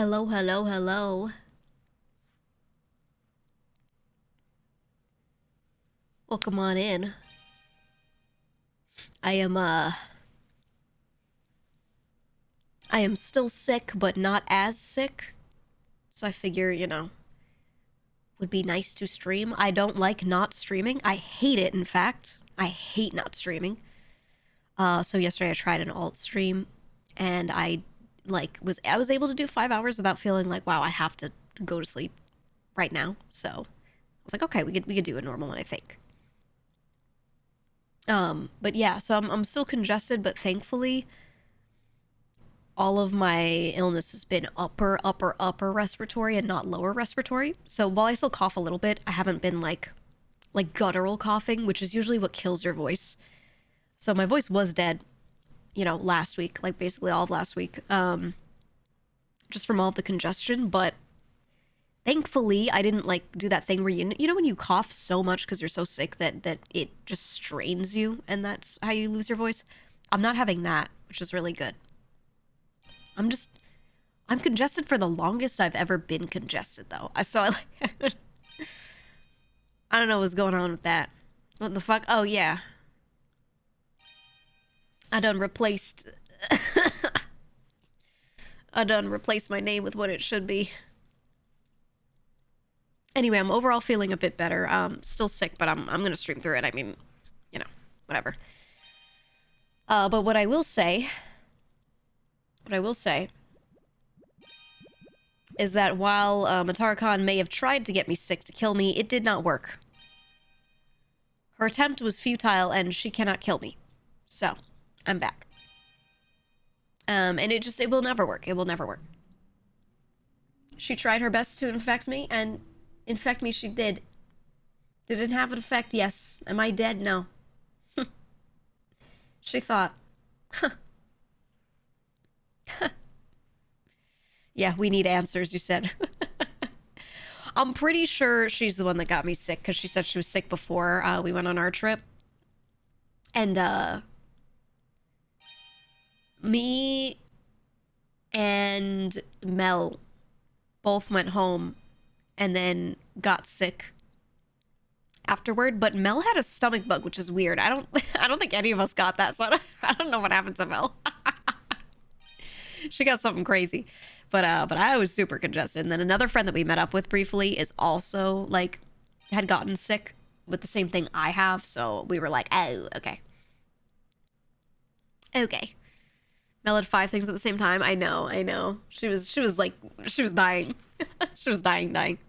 Hello, hello, hello. Welcome on in. I am, I am still sick, but not as sick. So I figure, would be nice to stream. I don't like not streaming. I hate it, in fact. I hate not streaming. So yesterday I tried an alt stream, and I was able to do 5 hours without feeling like, wow, I have to go to sleep right now. So I was like, okay, we could do a normal one, I think. But yeah, so I'm still congested, but thankfully all of my illness has been upper respiratory and not lower respiratory. So while I still cough a little bit, I haven't been like guttural coughing, which is usually what kills your voice. So my voice was dead, last week, like basically all of last week, just from all of the congestion. But thankfully, I didn't like do that thing where you know when you cough so much because you're so sick that it just strains you, and that's how you lose your voice. I'm not having that, which is really good. I'm just I'm congested for the longest I've ever been congested, though. I don't know what's going on with that. What the fuck? Oh yeah, I done replaced I done replaced my name with what it should be. Anyway, I'm overall feeling a bit better. Still sick, but I'm gonna stream through it. I mean, whatever. But what I will say is that while Matara-Khan may have tried to get me sick to kill me, it did not work. Her attempt was futile, and she cannot kill me. So, I'm back. And it will never work. It will never work. She tried her best to infect me, and infect me she did. Did it have an effect? Yes. Am I dead? No. She thought. Yeah, we need answers, you said. I'm pretty sure she's the one that got me sick, because she said she was sick before we went on our trip. And, me and Mel both went home and then got sick afterward, but Mel had a stomach bug, which is weird. I don't I don't think any of us got that, so I don't know what happened to Mel. She got something crazy. But I was super congested. And then another friend that we met up with briefly is also like had gotten sick with the same thing I have, so we were like, "Oh, okay." Okay. Mel had five things at the same time. I know, I know. She was dying. She was dying.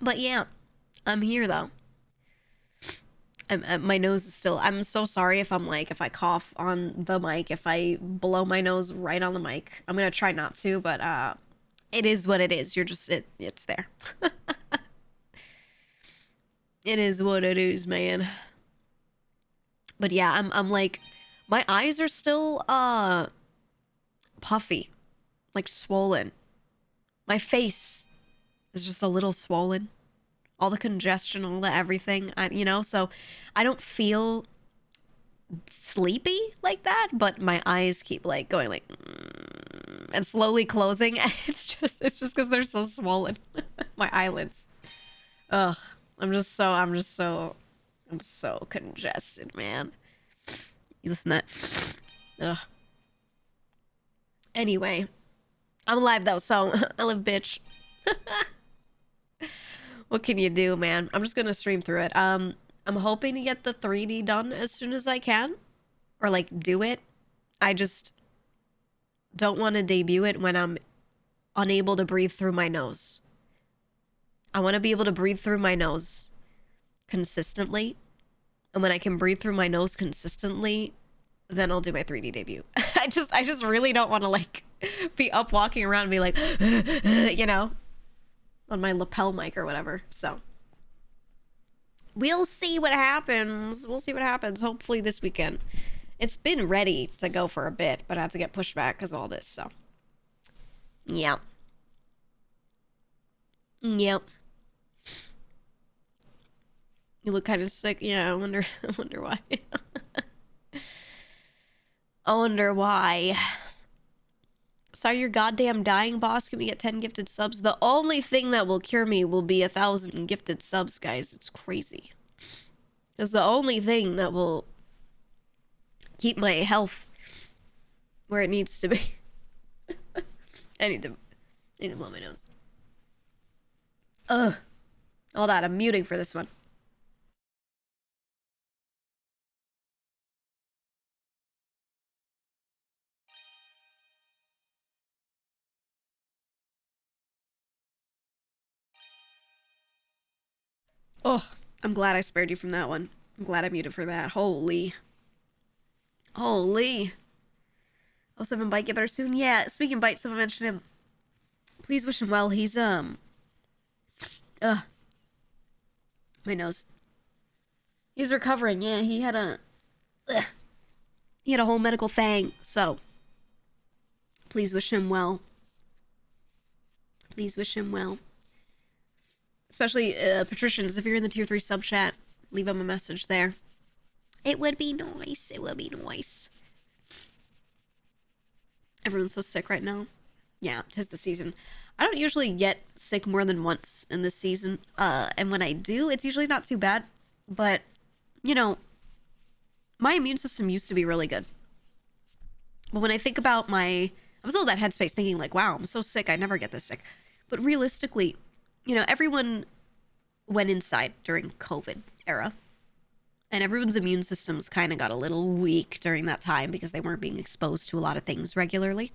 But yeah, I'm here though. My nose is still. I'm so sorry if if I cough on the mic, if I blow my nose right on the mic. I'm gonna try not to, but it is what it is. It's there. It is what it is, man. But yeah, I'm like, my eyes are still puffy, like swollen. My face is just a little swollen. All the congestion, all the everything, so I don't feel sleepy like that, but my eyes keep like going like and slowly closing, and it's just because they're so swollen. My eyelids. Ugh. I'm so congested, man. You listen to that? Ugh. Anyway, I'm alive though, so I live, bitch. What can you do, man? I'm just gonna stream through it. I'm hoping to get the 3D done as soon as I can, or like do it. I just don't want to debut it when I'm unable to breathe through my nose. I want to be able to breathe through my nose consistently, and when I can breathe through my nose consistently, then I'll do my 3D debut. I just really don't want to like be up walking around and be like, on my lapel mic or whatever. So we'll see what happens. We'll see what happens. Hopefully this weekend. It's been ready to go for a bit, but I had to get pushed back because of all this. So yeah. Yep. You look kind of sick. Yeah, I wonder I wonder why. I wonder why. Sorry, you're goddamn dying, boss. Can we get 10 gifted subs? The only thing that will cure me will be 1,000 gifted subs, guys. It's crazy. It's the only thing that will keep my health where it needs to be. I need to blow my nose. Ugh. Hold on, I'm muting for this one. Oh, I'm glad I spared you from that one. I'm glad I muted for that. Holy. Holy. Oh, 7 Bite, get better soon? Yeah, speaking of Bite, someone mentioned him. Please wish him well. He's, my nose. He's recovering. Yeah, he had a whole medical thing, so please wish him well. Please wish him well. Especially patricians, if you're in the tier 3 sub chat, leave him a message there. It would be nice. It would be nice. Everyone's so sick right now. Yeah, 'tis the season. I don't usually get sick more than once in this season. And when I do, it's usually not too bad. But, you know, my immune system used to be really good. But when I think about I was in that headspace thinking like, wow, I'm so sick. I never get this sick. But realistically, you know, everyone went inside during COVID era. And everyone's immune systems kind of got a little weak during that time because they weren't being exposed to a lot of things regularly.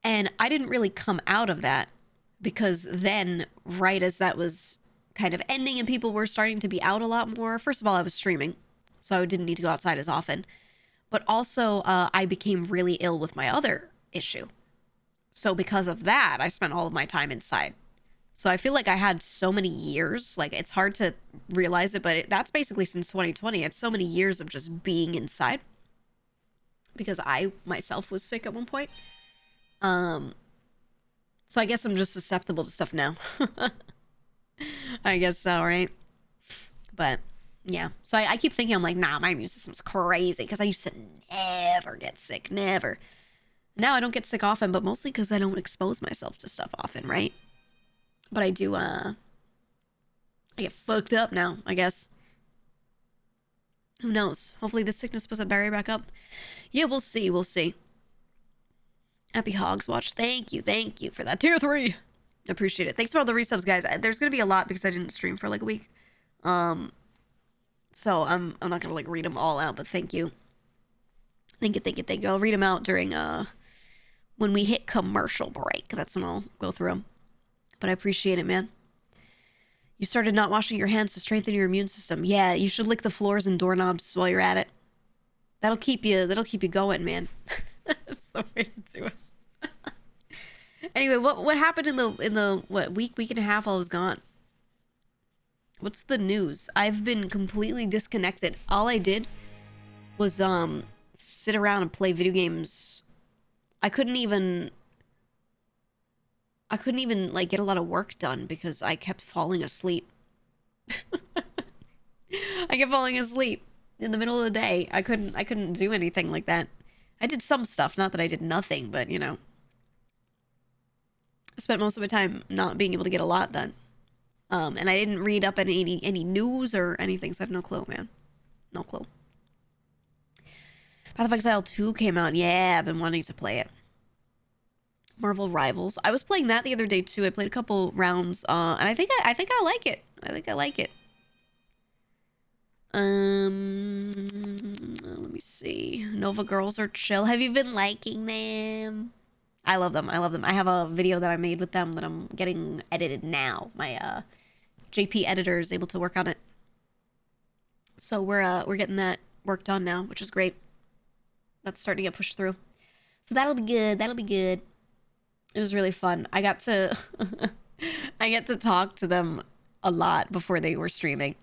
And I didn't really come out of that because then, right as that was kind of ending and people were starting to be out a lot more, first of all, I was streaming, so I didn't need to go outside as often. But also, I became really ill with my other issue. So because of that, I spent all of my time inside. So I feel like I had so many years, like it's hard to realize it, but that's basically since 2020. It's so many years of just being inside because I myself was sick at one point. So I guess I'm just susceptible to stuff now. I guess so, right? But yeah, so I keep thinking, I'm like, nah, my immune system's crazy because I used to never get sick, never. Now I don't get sick often, but mostly because I don't expose myself to stuff often, right? But I do, I get fucked up now, I guess. Who knows? Hopefully this sickness doesn't bury back up. Yeah, we'll see, we'll see. Happy Hogs Watch. Thank you for that. Tier 3. Appreciate it. Thanks for all the resubs, guys. There's gonna be a lot because I didn't stream for like a week. So I'm not gonna like read them all out, but thank you. Thank you. I'll read them out during, when we hit commercial break. That's when I'll go through them. But I appreciate it, man. You started not washing your hands to strengthen your immune system. Yeah, you should lick the floors and doorknobs while you're at it. That'll keep you going, man. That's the way to do it. Anyway, what happened in the week and a half I was gone? What's the news? I've been completely disconnected. All I did was sit around and play video games. I couldn't even like get a lot of work done because I kept falling asleep. I kept falling asleep in the middle of the day. I couldn't do anything like that. I did some stuff, not that I did nothing, but you know. I spent most of my time not being able to get a lot done. And I didn't read up any news or anything, so I have no clue, man. No clue. Path of Exile 2 came out. Yeah, I've been wanting to play it. Marvel Rivals. I was playing that the other day too. I played a couple rounds, and I think I like it. I like it. Let me see. Nova Girls are chill. Have you been liking them? I love them. I have a video that I made with them that I'm getting edited now. My JP editor is able to work on it, so we're getting that worked on now, which is great. That's starting to get pushed through, so that'll be good. It was really fun. I got to talk to them a lot before they were streaming.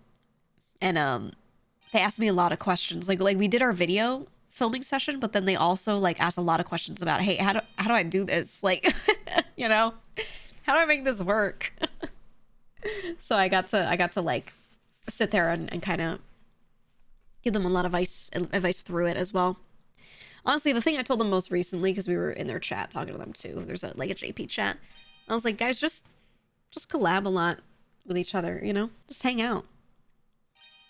And they asked me a lot of questions. Like we did our video filming session, but then they also like asked a lot of questions about, hey, how do I do this? Like, you know, how do I make this work? So I got to like sit there and kind of give them a lot of advice through it as well. Honestly, the thing I told them most recently, because we were in their chat talking to them too. There's a like a JP chat. I was like, guys, just collab a lot with each other, you know? Just hang out.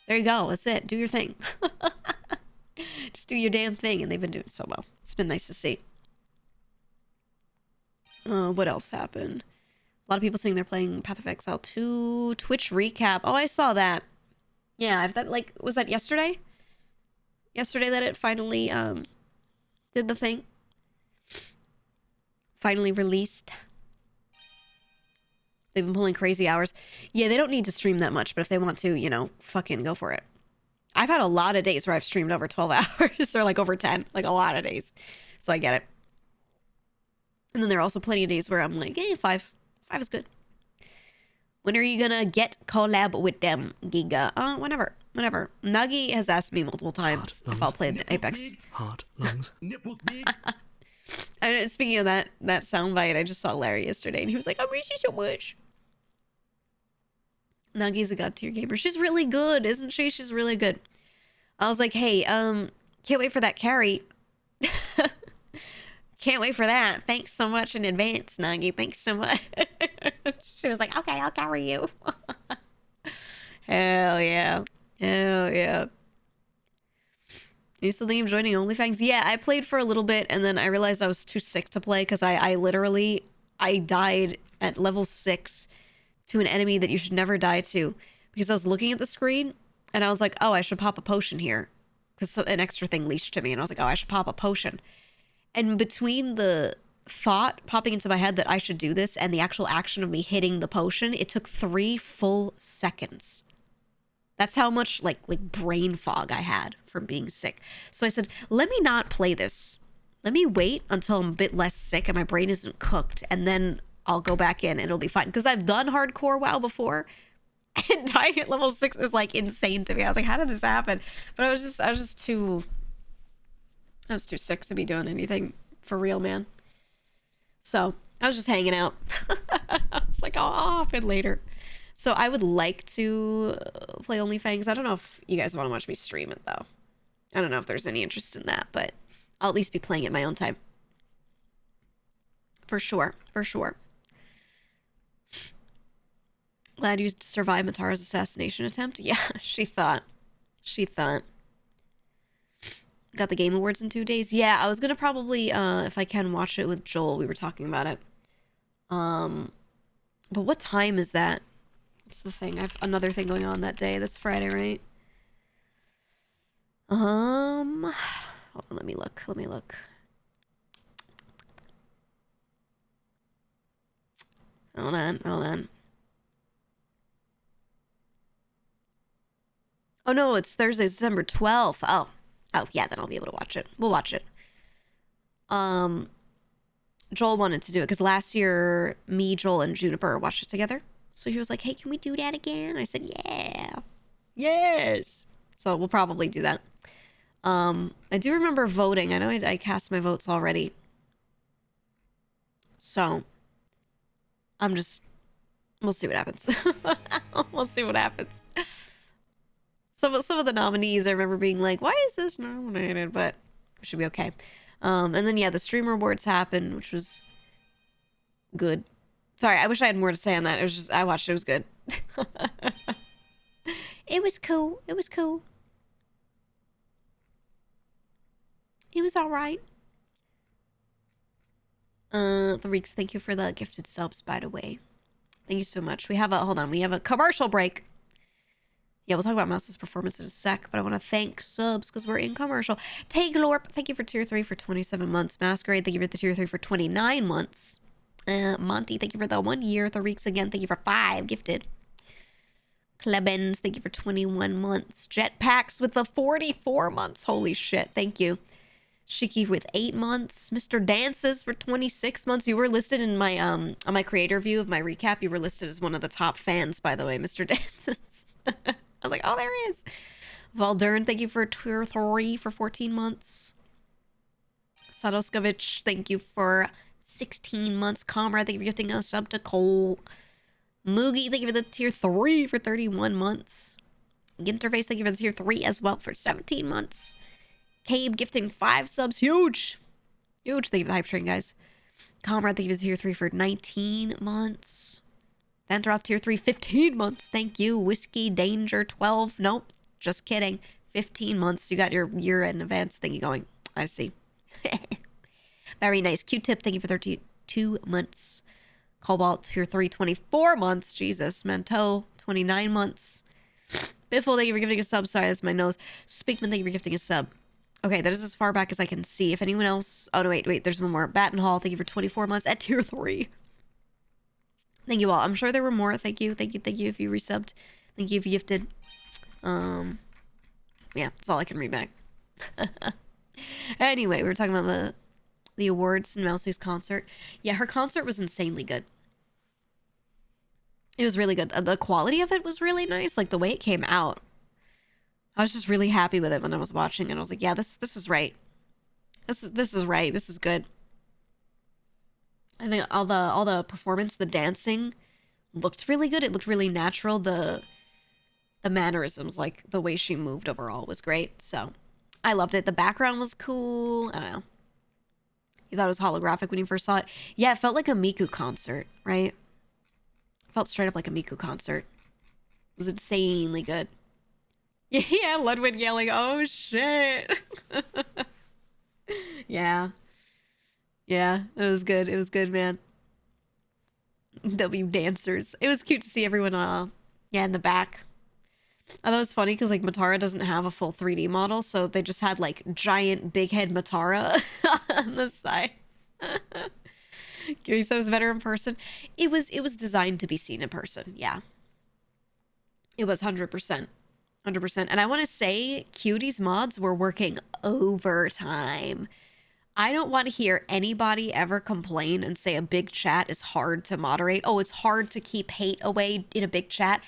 There you go. That's it. Do your thing. Just do your damn thing. And they've been doing so well. It's been nice to see. What else happened? A lot of people saying they're playing Path of Exile 2. Twitch recap. Oh, I saw that. Yeah, if that, like, was that yesterday? Yesterday that it finally, did the thing? Finally released. They've been pulling crazy hours. Yeah, they don't need to stream that much, but if they want to, you know, fucking go for it. I've had a lot of days where I've streamed over 12 hours or like over 10. Like a lot of days. So I get it. And then there are also plenty of days where I'm like, hey, 5. 5 is good. When are you gonna get collab with them, Giga? Whenever. Whenever. Nagi has asked me multiple times if I'll play Apex. Heart, lungs. Speaking of that soundbite, I just saw Larry yesterday and he was like, I miss you so much. Nagi's a god tier gamer. She's really good, isn't she? She's really good. I was like, hey, can't wait for that carry. Can't wait for that. Thanks so much in advance, Nagi. Thanks so much. She was like, okay, I'll carry you. Hell yeah. Hell yeah. Are you still thinking of joining OnlyFans? Yeah, I played for a little bit and then I realized I was too sick to play because I literally died at level 6 to an enemy that you should never die to because I was looking at the screen and I was like, oh, I should pop a potion here because an extra thing leashed to me and I was like, oh, I should pop a potion. And between the thought popping into my head that I should do this and the actual action of me hitting the potion, it took 3 full seconds. That's how much like brain fog I had from being sick. So I said, let me not play this. Let me wait until I'm a bit less sick and my brain isn't cooked, and then I'll go back in and it'll be fine. Because I've done hardcore WoW before, and dying at level 6 is like insane to me. I was like, how did this happen? But I was just too sick to be doing anything for real, man. So I was just hanging out. I was like, I'll hop in later. So I would like to play OnlyFans. I don't know if you guys want to watch me stream it, though. I don't know if there's any interest in that, but I'll at least be playing it my own time. For sure. For sure. Glad you survived Matara's assassination attempt. Yeah, she thought. She thought. Got the Game Awards in 2 days. Yeah, I was going to probably, if I can, watch it with Joel. We were talking about it. But what time is that? What's the thing? I have another thing going on that day. That's Friday, right? Hold on, let me look. Let me look. Hold on, hold on. Oh no, it's Thursday, December 12th. Oh, yeah, then I'll be able to watch it. We'll watch it. Joel wanted to do it because last year, me, Joel, and Juniper watched it together. So he was like, hey, can we do that again? I said, yeah. Yes. So we'll probably do that. I do remember voting. I know I cast my votes already. So we'll see what happens. We'll see what happens. Some of the nominees I remember being like, why is this nominated? But it should be okay. And then, yeah, the streamer awards happened, which was good. Sorry, I wish I had more to say on that. It was just, I watched it. It was good. It was cool. It was cool. It was all right. The Reeks, thank you for the gifted subs, by the way. Thank you so much. We have a commercial break. Yeah, we'll talk about Mouse's performance in a sec, but I want to thank subs because we're in commercial. Taglorp, thank you for tier 3 for 27 months. Masquerade, thank you for the tier 3 for 29 months. Monty, thank you for the 1 year. The Reeks again, thank you for 5 gifted. Klebens, thank you for 21 months. Jetpacks with the 44 months. Holy shit, thank you. Shiki with 8 months. Mr. Dances for 26 months. You were listed in my on my creator view of my recap. You were listed as one of the top fans, by the way, Mr. Dances. I was like, oh, there he is. Valdern, thank you for tier 3 for 14 months. Sadoskovich, thank you for 16 months. Comrade, thank you for gifting us up to Cole. Moogie, thank you for the tier 3 for 31 months. Interface, thank you for the tier 3 as well for 17 months. Cabe gifting 5 subs. Huge. Huge. Thank you for the hype train, guys. Comrade, thank you for tier 3 for 19 months. Ventroth, tier 3, 15 months. Thank you. Whiskey Danger, 12. Nope. Just kidding. 15 months. You got your year in advance thingy going. I see. Very nice. Q-Tip, thank you for 32 months. Cobalt, tier 3, 24 months. Jesus. Manteau, 29 months. Biffle, thank you for gifting a sub. Sorry, that's my nose. Speakman, thank you for gifting a sub. Okay, that is as far back as I can see. If anyone else... Oh, no, wait. There's one more. Battenhall, thank you for 24 months at tier 3. Thank you all. I'm sure there were more. Thank you if you resubbed. Thank you if you gifted. Yeah, that's all I can read back. Anyway, we were talking about the awards in Mousie's concert. Yeah, her concert was insanely good. It was really good. The quality of it was really nice. Like, the way it came out. I was just really happy with it when I was watching it. I was like, yeah, this is right. This is right. This is good. I think all the performance, the dancing looked really good. It looked really natural. The mannerisms, like the way she moved overall was great. So I loved it. The background was cool. I don't know. You thought it was holographic when you first saw it? Yeah, it felt like a Miku concert, right? It felt straight up like a Miku concert. It was insanely good. Yeah, Ludwig yelling, oh shit. Yeah. Yeah, it was good. It was good, man. W dancers. It was cute to see everyone, yeah, in the back. I thought it was funny because, like, Matara doesn't have a full 3D model, so they just had, like, giant big head Matara on the side. You said it was better in person. It was designed to be seen in person, yeah. It was 100%. 100%. And I want to say Cutie's mods were working overtime. I don't want to hear anybody ever complain and say a big chat is hard to moderate. Oh, it's hard to keep hate away in a big chat.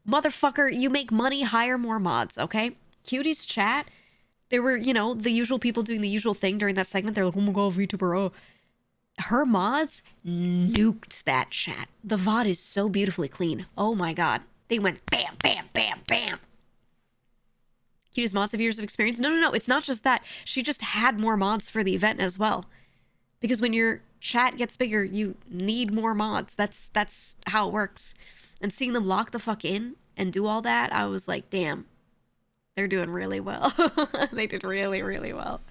Motherfucker, you make money, hire more mods, okay? Cutie's chat, there were, you know, the usual people doing the usual thing during that segment. They're like, oh my god, VTuber, oh. Her mods nuked that chat. The VOD is so beautifully clean. Oh my god. They went bam, bam, bam, bam. Cutie's mods have years of experience. No. It's not just that. She just had more mods for the event as well. Because when your chat gets bigger, you need more mods. That's how it works. And seeing them lock the fuck in and do all that, I was like, damn. They're doing really well. They did really, really well.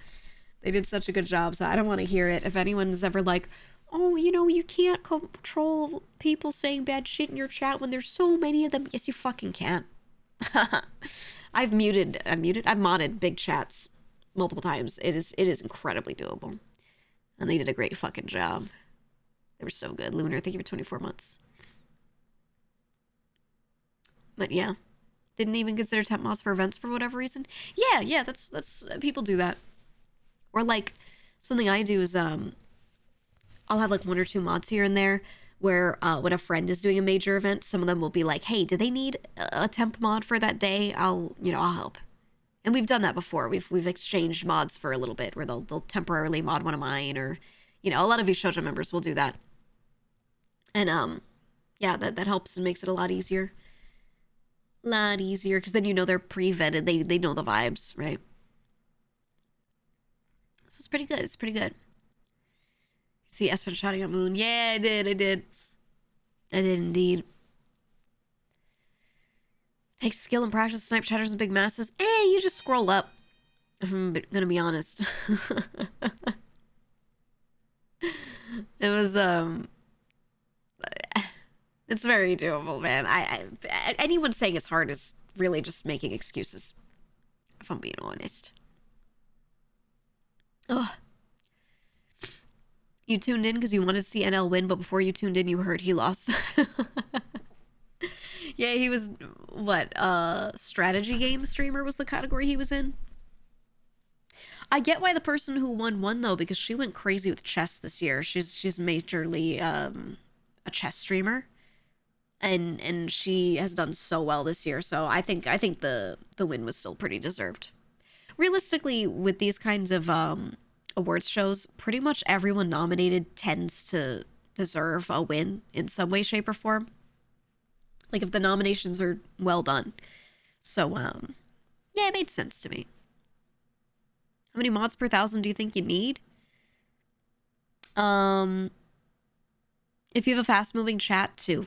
They did such a good job, so I don't want to hear it. If anyone's ever like, oh, you know, you can't control people saying bad shit in your chat when there's so many of them. Yes, you fucking can. I've modded big chats multiple times. It is incredibly doable. And they did a great fucking job. They were so good. Lunar, thank you for 24 months. But yeah. Didn't even consider temp mods for events for whatever reason. Yeah, that's people do that. Or like something I do is I'll have like 1 or 2 mods here and there where when a friend is doing a major event, some of them will be like, hey, do they need a temp mod for that day? I'll help. And we've done that before. We've exchanged mods for a little bit where they'll temporarily mod one of mine, or, you know, a lot of these shoujo members will do that. And yeah, that helps and makes it a lot easier. Lot easier, because then you know they're pre-vetted. They know the vibes, right? So it's pretty good. It's pretty good. See Espen shouting at Moon. Yeah, I did indeed. Takes skill and practice to snipe chatters and big masses. You just scroll up. If I'm gonna be honest. It was it's very doable, man. Anyone saying it's hard is really just making excuses, if I'm being honest. Ugh. You tuned in because you wanted to see NL win, but before you tuned in, you heard he lost. Yeah, he was, what, strategy game streamer was the category he was in. I get why the person who won, though, because she went crazy with chess this year. She's majorly a chess streamer. And she has done so well this year, so I think the win was still pretty deserved. Realistically, with these kinds of awards shows, pretty much everyone nominated tends to deserve a win in some way, shape, or form. Like, if the nominations are well done. So, yeah, it made sense to me. How many mods per 1,000 do you think you need? If you have a fast-moving chat, 2.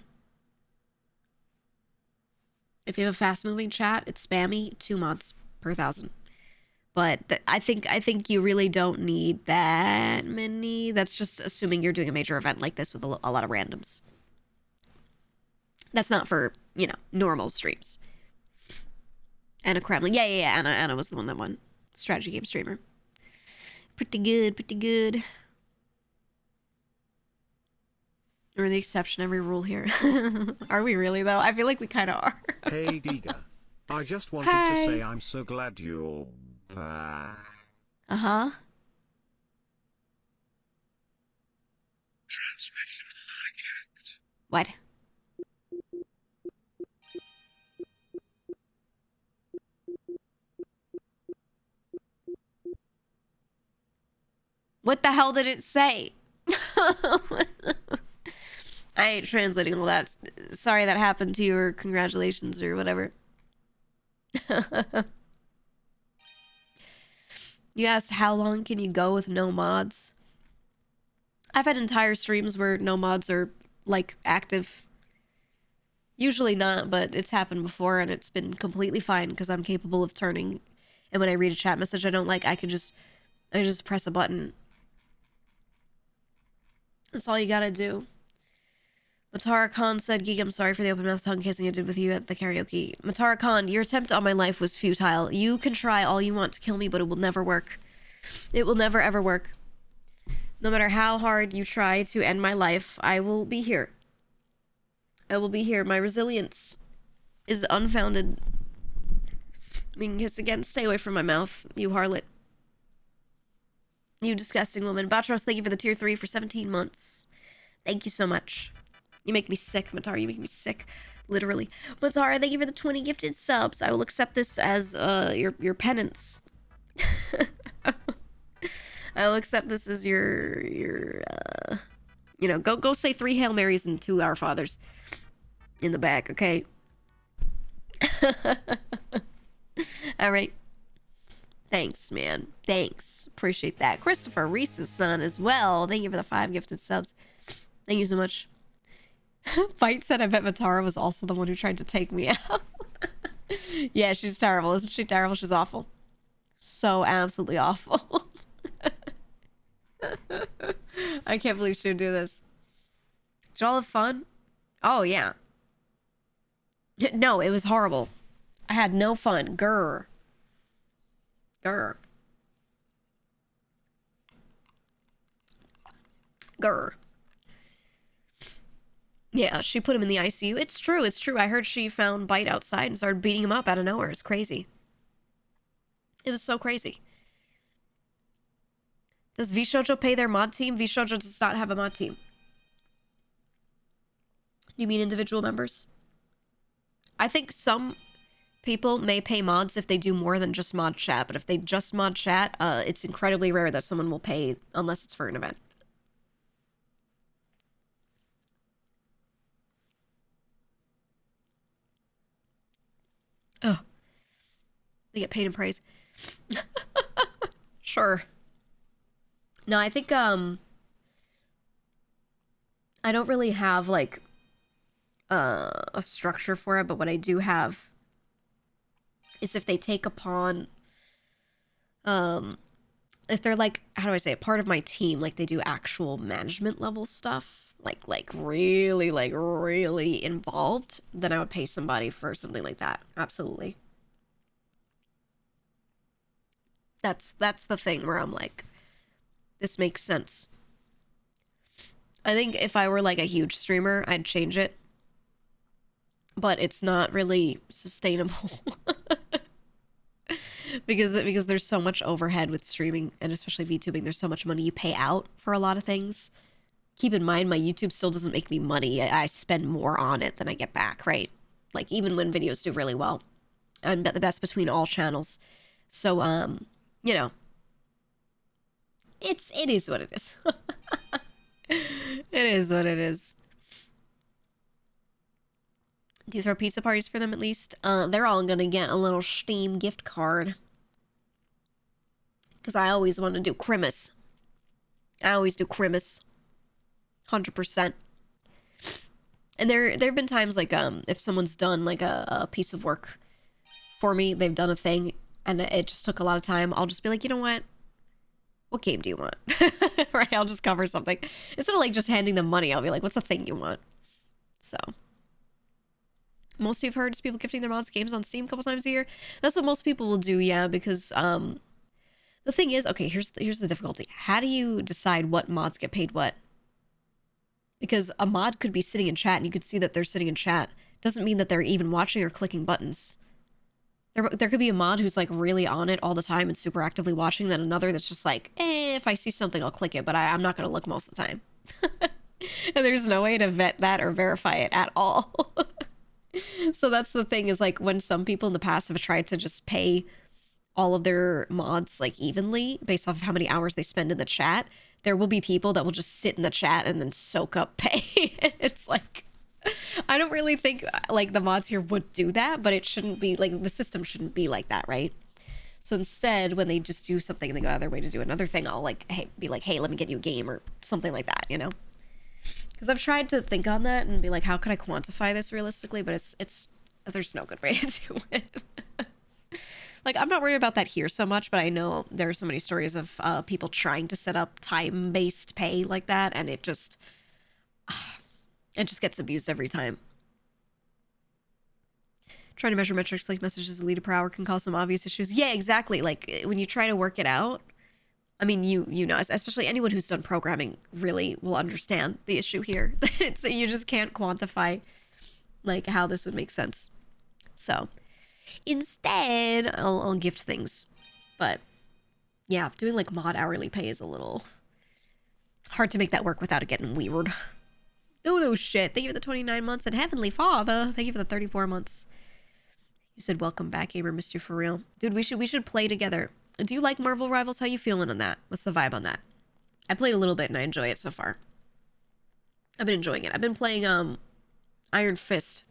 If you have a fast-moving chat, it's spammy, 2 mods per 1,000. But I think you really don't need that many. That's just assuming you're doing a major event like this with a lot of randoms. That's not for, you know, normal streams. Anna Kremlin. Yeah. Anna was the one that won. Strategy game streamer. Pretty good. We're the exception, every rule here. Are we really, though? I feel like we kind of are. Hey, GEEGA. I just wanted to say I'm so glad you're back. Uh-huh. Transmission hijacked. What? What the hell did it say? I ain't translating all that. Sorry that happened to you, or congratulations, or whatever. You asked how long can you go with no mods? I've had entire streams where no mods are, like, active. Usually not, but it's happened before, and it's been completely fine, because I'm capable of turning. And when I read a chat message I don't like, I just press a button. That's all you gotta do. Matara Khan said, Geek, I'm sorry for the open mouth tongue kissing I did with you at the karaoke. Matara Khan, your attempt on my life was futile. You can try all you want to kill me, but it will never work. It will never ever work. No matter how hard you try to end my life, I will be here. I will be here. My resilience is unfounded. Being kissed again. Stay away from my mouth, you harlot. You disgusting woman. Batros, thank you for the tier 3 for 17 months. Thank you so much. You make me sick, Matara. You make me sick. Literally. Matara, thank you for the 20 gifted subs. I will accept this as your penance. I will accept this as your you know, go say 3 Hail Marys and 2 Our Fathers in the back, okay? All right. Thanks, man. Thanks. Appreciate that. Christopher Reese's son as well. Thank you for the 5 gifted subs. Thank you so much. Fight said I bet Matara was also the one who tried to take me out. Yeah, she's terrible. Isn't she terrible? She's awful. So absolutely awful. I can't believe she would do this. Did y'all have fun? Oh, yeah. No, it was horrible. I had no fun. Grr. Grr. Grr. Yeah, she put him in the ICU. It's true, it's true. I heard she found Bite outside and started beating him up out of nowhere. It's crazy. It was so crazy. Does VShojo pay their mod team? VShojo does not have a mod team. You mean individual members? I think some people may pay mods if they do more than just mod chat, but if they just mod chat, it's incredibly rare that someone will pay unless it's for an event. Oh. They get paid in praise. Sure. No, I think, I don't really have, like, a structure for it, but what I do have is if they take upon, if they're, like, how do I say it, part of my team, like, they do actual management level stuff, like really involved, then I would pay somebody for something like that. Absolutely. That's the thing where I'm like, this makes sense. I think if I were like a huge streamer, I'd change it. But it's not really sustainable. because there's so much overhead with streaming, and especially VTubing, there's so much money you pay out for a lot of things. Keep in mind, my YouTube still doesn't make me money. I spend more on it than I get back, right? Like, even when videos do really well. And that's between all channels. So, you know, it is what it is. It is what it is. Do you throw pizza parties for them at least? They're all gonna get a little Steam gift card. Because I always want to do Crimus. I always do Crimus. 100%. And there have been times like if someone's done like a piece of work for me, they've done a thing and it just took a lot of time, I'll just be like, you know what game do you want? Right, I'll just cover something instead of like just handing them money. I'll be like, what's the thing you want? So most you've heard is people gifting their mods games on Steam a couple times a year. That's what most people will do, yeah, because the thing is, okay, here's the difficulty. How do you decide what mods get paid what? Because a mod could be sitting in chat and you could see that they're sitting in chat. Doesn't mean that they're even watching or clicking buttons. There could be a mod who's like really on it all the time and super actively watching, then another that's just like, if I see something, I'll click it, but I'm not going to look most of the time. And there's no way to vet that or verify it at all. So that's the thing, is like when some people in the past have tried to just pay all of their mods like evenly based off of how many hours they spend in the chat, there will be people that will just sit in the chat and then soak up pay. It's like, I don't really think like the mods here would do that, but it shouldn't be like, the system shouldn't be like that, right? So instead, when they just do something and they go out of their way to do another thing, I'll like, be like, hey, let me get you a game or something like that, you know? Because I've tried to think on that and be like, how could I quantify this realistically? But it's there's no good way to do it. Like, I'm not worried about that here so much, but I know there are so many stories of people trying to set up time-based pay like that, and it just gets abused every time. Trying to measure metrics like messages deleted per hour can cause some obvious issues. Yeah, exactly. Like, when you try to work it out, I mean, you know, especially anyone who's done programming really will understand the issue here. So you just can't quantify, like, how this would make sense. So instead, I'll gift things. But yeah, doing like mod hourly pay is a little hard to make that work without it getting weird. No shit. Thank you for the 29 months, and Heavenly Father, thank you for the 34 months. You said welcome back, Gamer. Missed you for real. Dude, we should play together. Do you like Marvel Rivals? How you feeling on that? What's the vibe on that? I played a little bit and I enjoy it so far. I've been enjoying it. I've been playing Iron Fist.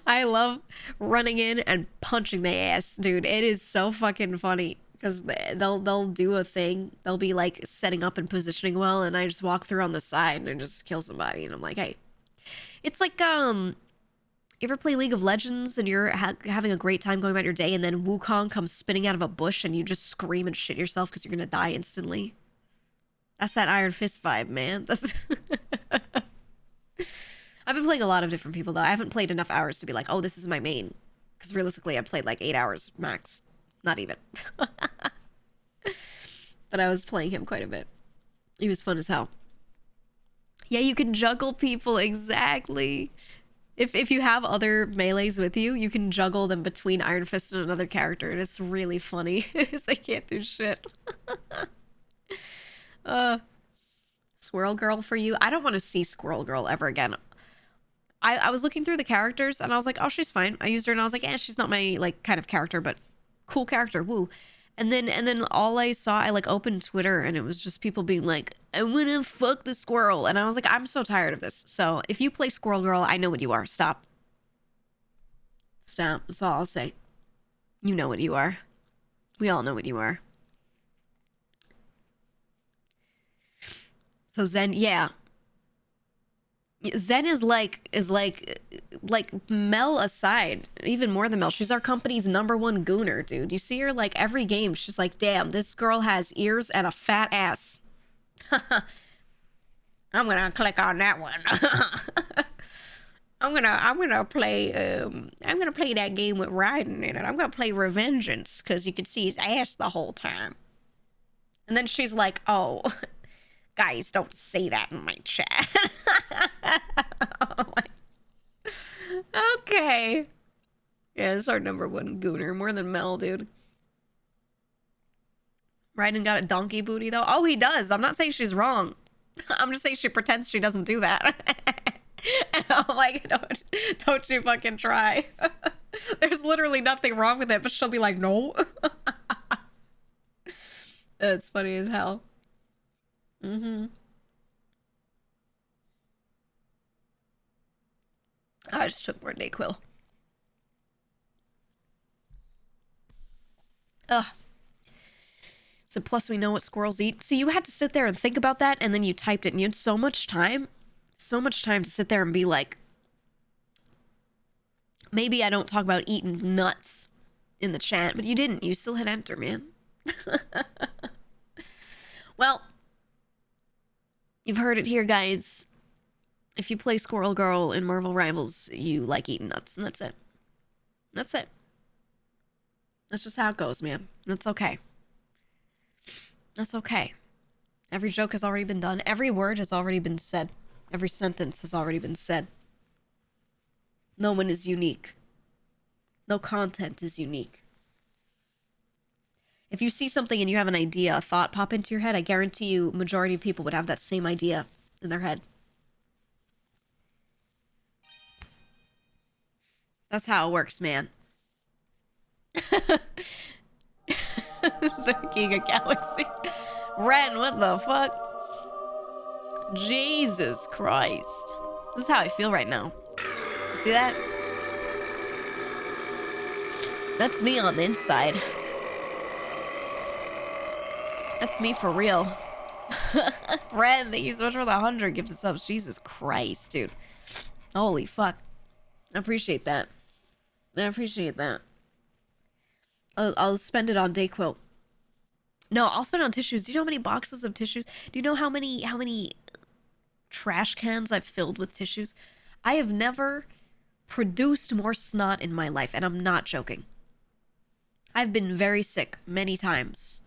I love running in and punching the ass, dude. It is so fucking funny because they'll do a thing. They'll be like setting up and positioning well, and I just walk through on the side and just kill somebody, and I'm like, hey, it's like you ever play League of Legends and you're having a great time going about your day, and then Wukong comes spinning out of a bush and you just scream and shit yourself because you're gonna die instantly? That's that Iron Fist vibe, man. That's I've been playing a lot of different people, though. I haven't played enough hours to be like, oh, this is my main. Because realistically, I played like 8 hours max. Not even. But I was playing him quite a bit. He was fun as hell. Yeah, you can juggle people, exactly. If you have other melees with you, you can juggle them between Iron Fist and another character, and it's really funny. Because they can't do shit. Squirrel Girl for you? I don't want to see Squirrel Girl ever again. I was looking through the characters and I was like, oh, she's fine. I used her and I was like, she's not my like kind of character, but cool character, woo. And then all I saw, I like opened Twitter and it was just people being like, I wanna fuck the squirrel. And I was like, I'm so tired of this. So if you play Squirrel Girl, I know what you are. Stop. Stop. That's all I'll say. You know what you are. We all know what you are. So Zen, yeah. Zen is like Mel aside, even more than Mel. She's our company's #1 gooner, dude. You see her like every game. She's like, damn, this girl has ears and a fat ass. I'm gonna click on that one. I'm gonna play that game with Raiden in it. I'm gonna play Revengeance because you can see his ass the whole time. And then she's like, oh. Guys, don't say that in my chat. Okay. Yeah, it's our #1 gooner. More than Mel, dude. Raiden got a donkey booty, though. Oh, he does. I'm not saying she's wrong. I'm just saying she pretends she doesn't do that. And I'm like, don't you fucking try. There's literally nothing wrong with it, but she'll be like, no. It's funny as hell. I just took more Dayquil. Ugh. So plus we know what squirrels eat. So you had to sit there and think about that, and then you typed it, and you had so much time to sit there and be like, maybe I don't talk about eating nuts in the chat, but you didn't. You still hit enter, man. Well, you've heard it here, guys. If you play Squirrel Girl in Marvel Rivals, you like eating nuts, and that's it. That's it. That's just how it goes, man. That's okay. That's okay. Every joke has already been done. Every word has already been said. Every sentence has already been said. No one is unique. No content is unique. If you see something and you have an idea, a thought pop into your head, I guarantee you majority of people would have that same idea in their head. That's how it works, man. The GEEGA Galaxy. Ren, what the fuck? Jesus Christ. This is how I feel right now. See that? That's me on the inside. That's me for real. Ren, thank you so much for the 100 gifted subs. Jesus Christ, dude. Holy fuck. I appreciate that. I appreciate that. I'll spend it on Dayquil. No, I'll spend it on tissues. Do you know how many boxes of tissues? Do you know how many trash cans I've filled with tissues? I have never produced more snot in my life, and I'm not joking. I've been very sick many times.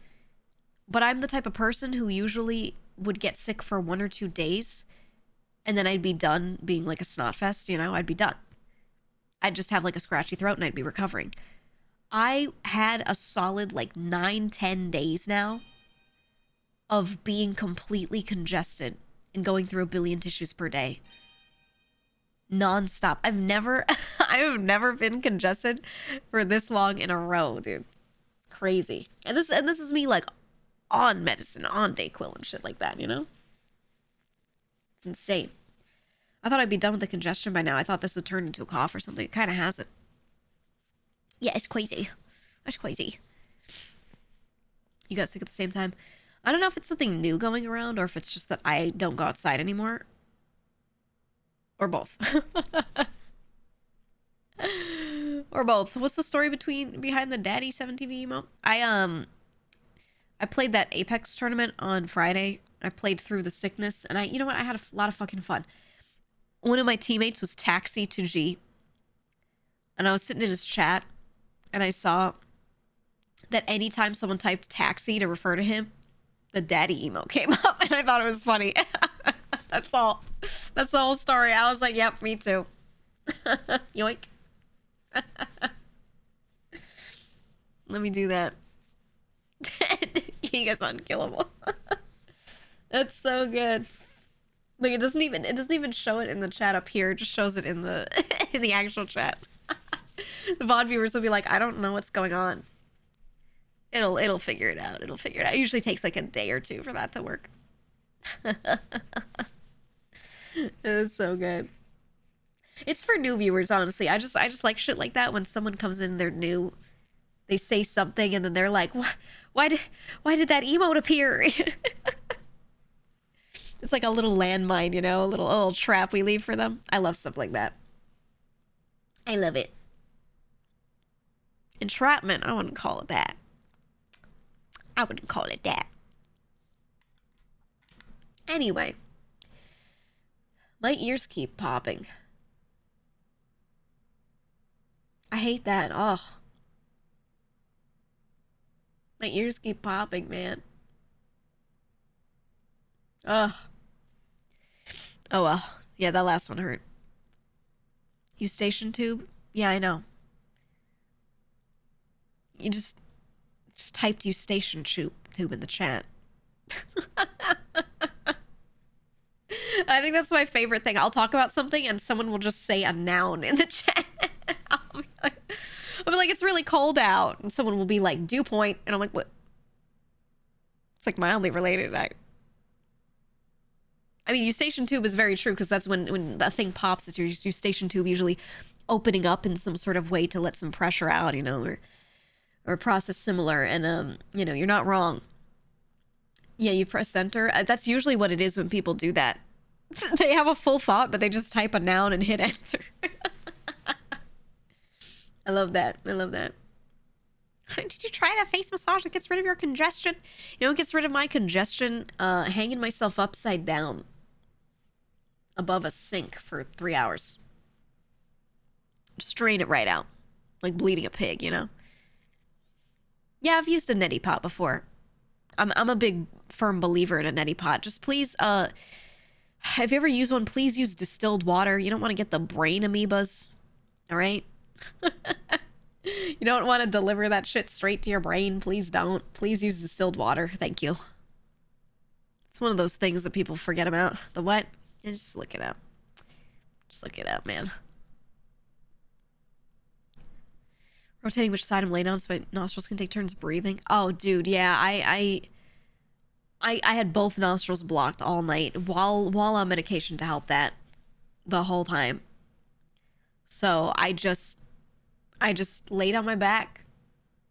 But I'm the type of person who usually would get sick for 1 or 2 days, and then I'd be done being like a snot fest, you know? I'd be done. I'd just have like a scratchy throat and I'd be recovering. I had a solid like 9-10 days now of being completely congested and going through 1 billion tissues per day. Non-stop. I've never been congested for this long in a row, dude. It's crazy. And this is me like on medicine, on Dayquil and shit like that, you know? It's insane. I thought I'd be done with the congestion by now. I thought this would turn into a cough or something. It kind of hasn't. Yeah, it's crazy. It's crazy. You got sick at the same time. I don't know if it's something new going around or if it's just that I don't go outside anymore. Or both. Or both. What's the story behind the Daddy 7TV emote? I played that Apex tournament on Friday. I played through the sickness, and you know what? I had a lot of fucking fun. One of my teammates was Taxi to G, and I was sitting in his chat, and I saw that anytime someone typed Taxi to refer to him, the Daddy emote came up, and I thought it was funny. That's all. That's the whole story. I was like, yep, me too. Yoink. Let me do that. Giga's unkillable. That's so good. Like it doesn't even show it in the chat up here. It just shows it in the in the actual chat. The VOD viewers will be like, I don't know what's going on. It'll figure it out. It'll figure it out. It usually takes like a day or two for that to work. It's so good. It's for new viewers, honestly. I just like shit like that when someone comes in, they're new, they say something, and then they're like, why did that emote appear? It's like a little landmine, you know, a little trap we leave for them. I love stuff like that. I love it. Entrapment, I wouldn't call it that. I wouldn't call it that. Anyway. My ears keep popping. I hate that. Ugh. My ears keep popping, man. Ugh. Oh well. Yeah, that last one hurt. Eustachian tube? Yeah, I know. You just typed Eustachian tube in the chat. I think that's my favorite thing. I'll talk about something and someone will just say a noun in the chat. I'll be like, it's really cold out. And someone will be like, dew point. And I'm like, what? It's like mildly related. I mean, eustachian tube is very true because that's when the thing pops. It's your eustachian tube usually opening up in some sort of way to let some pressure out, you know, or or a process similar, and you know, you're not wrong. Yeah, you press enter. That's usually what it is when people do that. They have a full thought, but they just type a noun and hit enter. I love that. I love that. Did you try that face massage that gets rid of your congestion? You know, it gets rid of my congestion, hanging myself upside down above a sink for 3 hours. Just drain it right out. Like bleeding a pig, you know? Yeah, I've used a neti pot before. I'm a big firm believer in a neti pot. Just please, if you ever use one, please use distilled water. You don't want to get the brain amoebas. All right? You don't want to deliver that shit straight to your brain. Please don't. Please use distilled water. Thank you. It's one of those things that people forget about. The what? Yeah, just look it up. Just look it up, man. Rotating which side I'm laying on so my nostrils can take turns breathing. Oh, dude, yeah. I had both nostrils blocked all night while on medication to help that the whole time. So I just laid on my back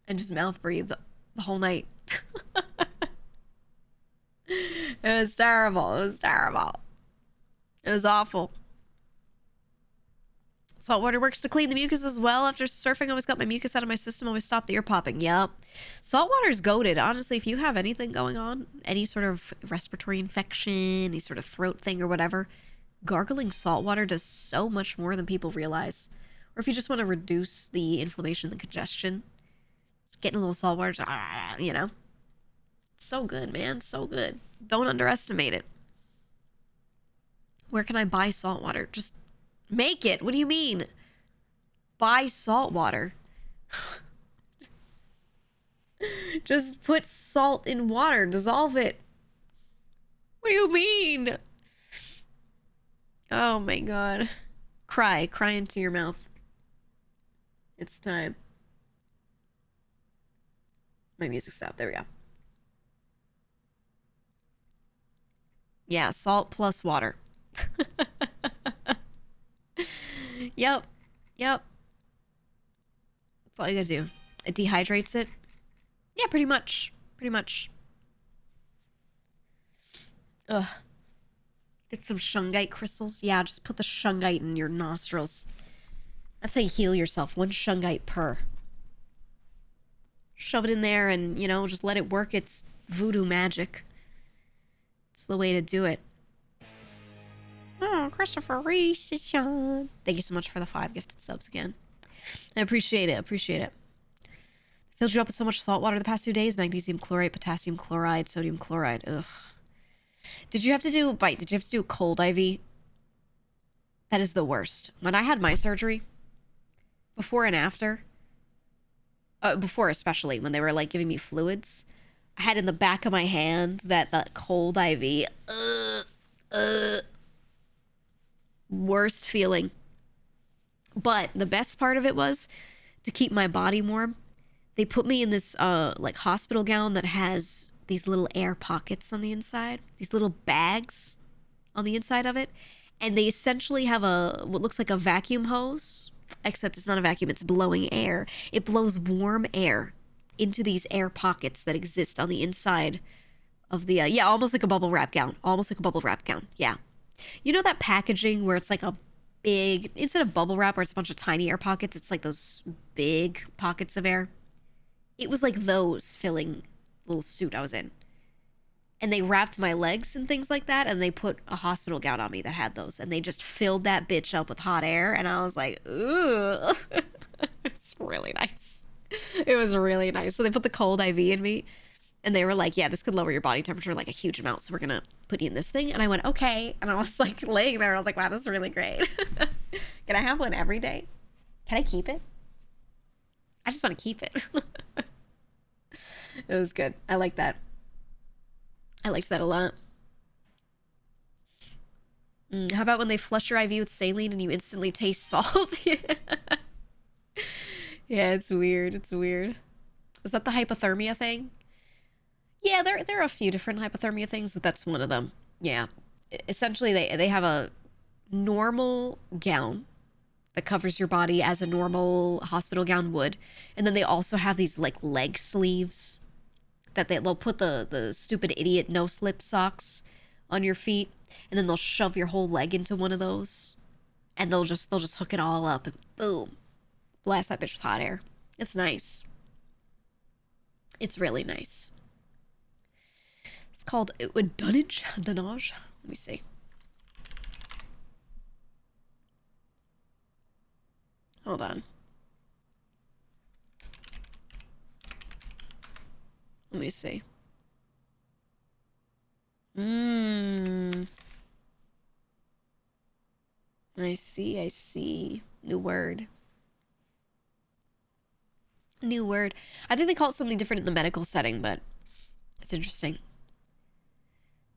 and just mouth breathed the whole night. It was terrible. It was terrible. It was awful. Salt water works to clean the mucus as well. After surfing, I always got my mucus out of my system. Always stopped the ear popping. Yep. Salt water's goated. Honestly, if you have anything going on, any sort of respiratory infection, any sort of throat thing or whatever, gargling salt water does so much more than people realize. Or if you just want to reduce the inflammation, the congestion, just getting a little salt water, just, you know. It's so good, man. So good. Don't underestimate it. Where can I buy salt water? Just make it. What do you mean? Buy salt water. Just put salt in water. Dissolve it. What do you mean? Oh my god. Cry. Cry into your mouth. It's time. My music stopped. There we go. Yeah, salt plus water. Yep. Yep. That's all you gotta do. It dehydrates it. Yeah, pretty much. Pretty much. Ugh. Get some shungite crystals. Yeah, just put the shungite in your nostrils. That's how you heal yourself. 1 shungite per. Shove it in there and, you know, just let it work. It's voodoo magic. It's the way to do it. Oh, Christopher Reese, Sean. Thank you so much for the 5 gifted subs again. I appreciate it. Appreciate it. Filled you up with so much salt water the past 2 days. Magnesium chloride, potassium chloride, sodium chloride. Ugh. Did you have to do a cold IV? That is the worst. When I had my surgery, before and after, before especially, when they were like giving me fluids, I had in the back of my hand that cold IV. Worst feeling. But the best part of it was to keep my body warm. They put me in this like hospital gown that has these little air pockets on the inside, these little bags on the inside of it, and they essentially have what looks like a vacuum hose, except it's not a vacuum, it's blowing air. It blows warm air into these air pockets that exist on the inside of the yeah, almost like a bubble wrap gown. Almost like a bubble wrap gown. Yeah. You know that packaging where it's like a big, instead of bubble wrap where it's a bunch of tiny air pockets, it's like those big pockets of air. It was like those filling the little suit I was in. And they wrapped my legs and things like that, and they put a hospital gown on me that had those, and they just filled that bitch up with hot air, and I was like, ooh. It's really nice. It was really nice. So they put the cold IV in me, and they were like, yeah, this could lower your body temperature like a huge amount, so we're gonna put you in this thing. And I went, okay. And I was like laying there, and I was like, wow, this is really great. Can I have one every day? Can I keep it? I just want to keep it. It was good. I like that. I liked that a lot. How about when they flush your IV with saline and you instantly taste salt? Yeah, it's weird. It's weird. Is that the hypothermia thing? Yeah, there are a few different hypothermia things, but that's one of them. Yeah. Essentially, they have a normal gown that covers your body as a normal hospital gown would. And then they also have these like leg sleeves that they'll put the stupid idiot no slip socks on your feet, and then they'll shove your whole leg into one of those, and they'll just hook it all up and boom, blast that bitch with hot air. It's nice. It's really nice. It's called dunnage. Let me see. Hold on. Let me see. I see. New word. New word. I think they call it something different in the medical setting, but it's interesting.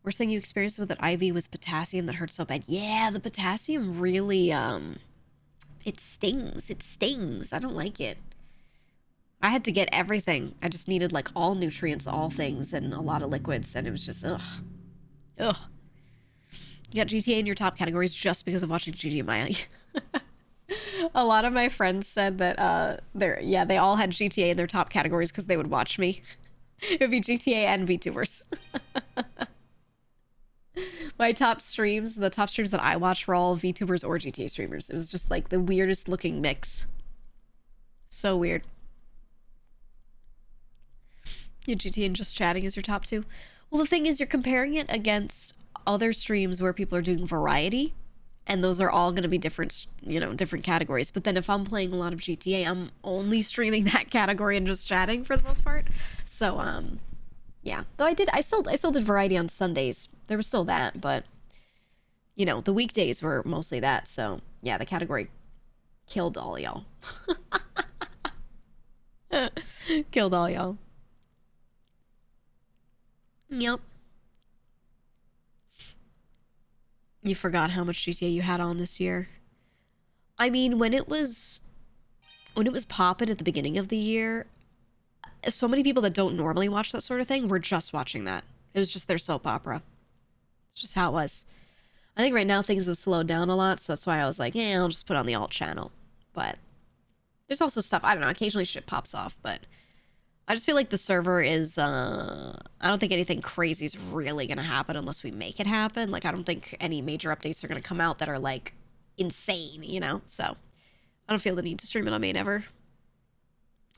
Worst thing you experienced with an IV was potassium that hurt so bad. Yeah, the potassium really, it stings. It stings. I don't like it. I had to get everything. I just needed, like, all nutrients, all things, and a lot of liquids, and it was just, ugh. Ugh. You got GTA in your top categories just because of watching GGMI. A lot of my friends said that, they all had GTA in their top categories because they would watch me. It would be GTA and VTubers. My top streams, the top streams that I watched were all VTubers or GTA streamers. It was just like the weirdest looking mix. So weird. Yeah, GTA and just chatting is your top two. Well, the thing is, you're comparing it against other streams where people are doing variety, and those are all going to be different, you know, different categories. But then if I'm playing a lot of GTA, I'm only streaming that category and just chatting for the most part. So, yeah. Though I still did variety on Sundays. There was still that, but you know, the weekdays were mostly that. So, yeah, the category killed all y'all. Killed all y'all. Yep. You forgot how much GTA you had on this year. I mean, when it was popping at the beginning of the year, so many people that don't normally watch that sort of thing were just watching that. It was just their soap opera. It's just how it was. I think right now things have slowed down a lot, so that's why I was like, yeah, I'll just put on the alt channel. But there's also stuff, I don't know, occasionally shit pops off, but I just feel like the server is, I don't think anything crazy is really going to happen unless we make it happen. Like, I don't think any major updates are going to come out that are, like, insane, you know? So, I don't feel the need to stream it on main ever.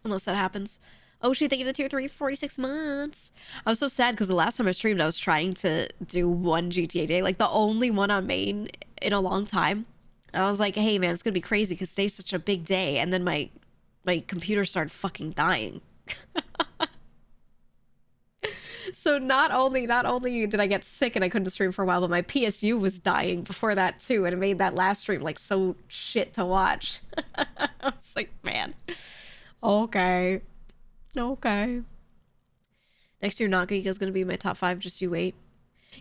Unless that happens. Oh, thank you for the tier 3 for 46 months. I was so sad because the last time I streamed, I was trying to do one GTA day, like the only one on main in a long time. I was like, hey, man, it's going to be crazy because today's such a big day. And then my computer started fucking dying. So not only did I get sick and I couldn't stream for a while, but my PSU was dying before that too, and it made that last stream like so shit to watch. I was like, man, okay. Next year, Not Geek is gonna be my top 5. Just you wait.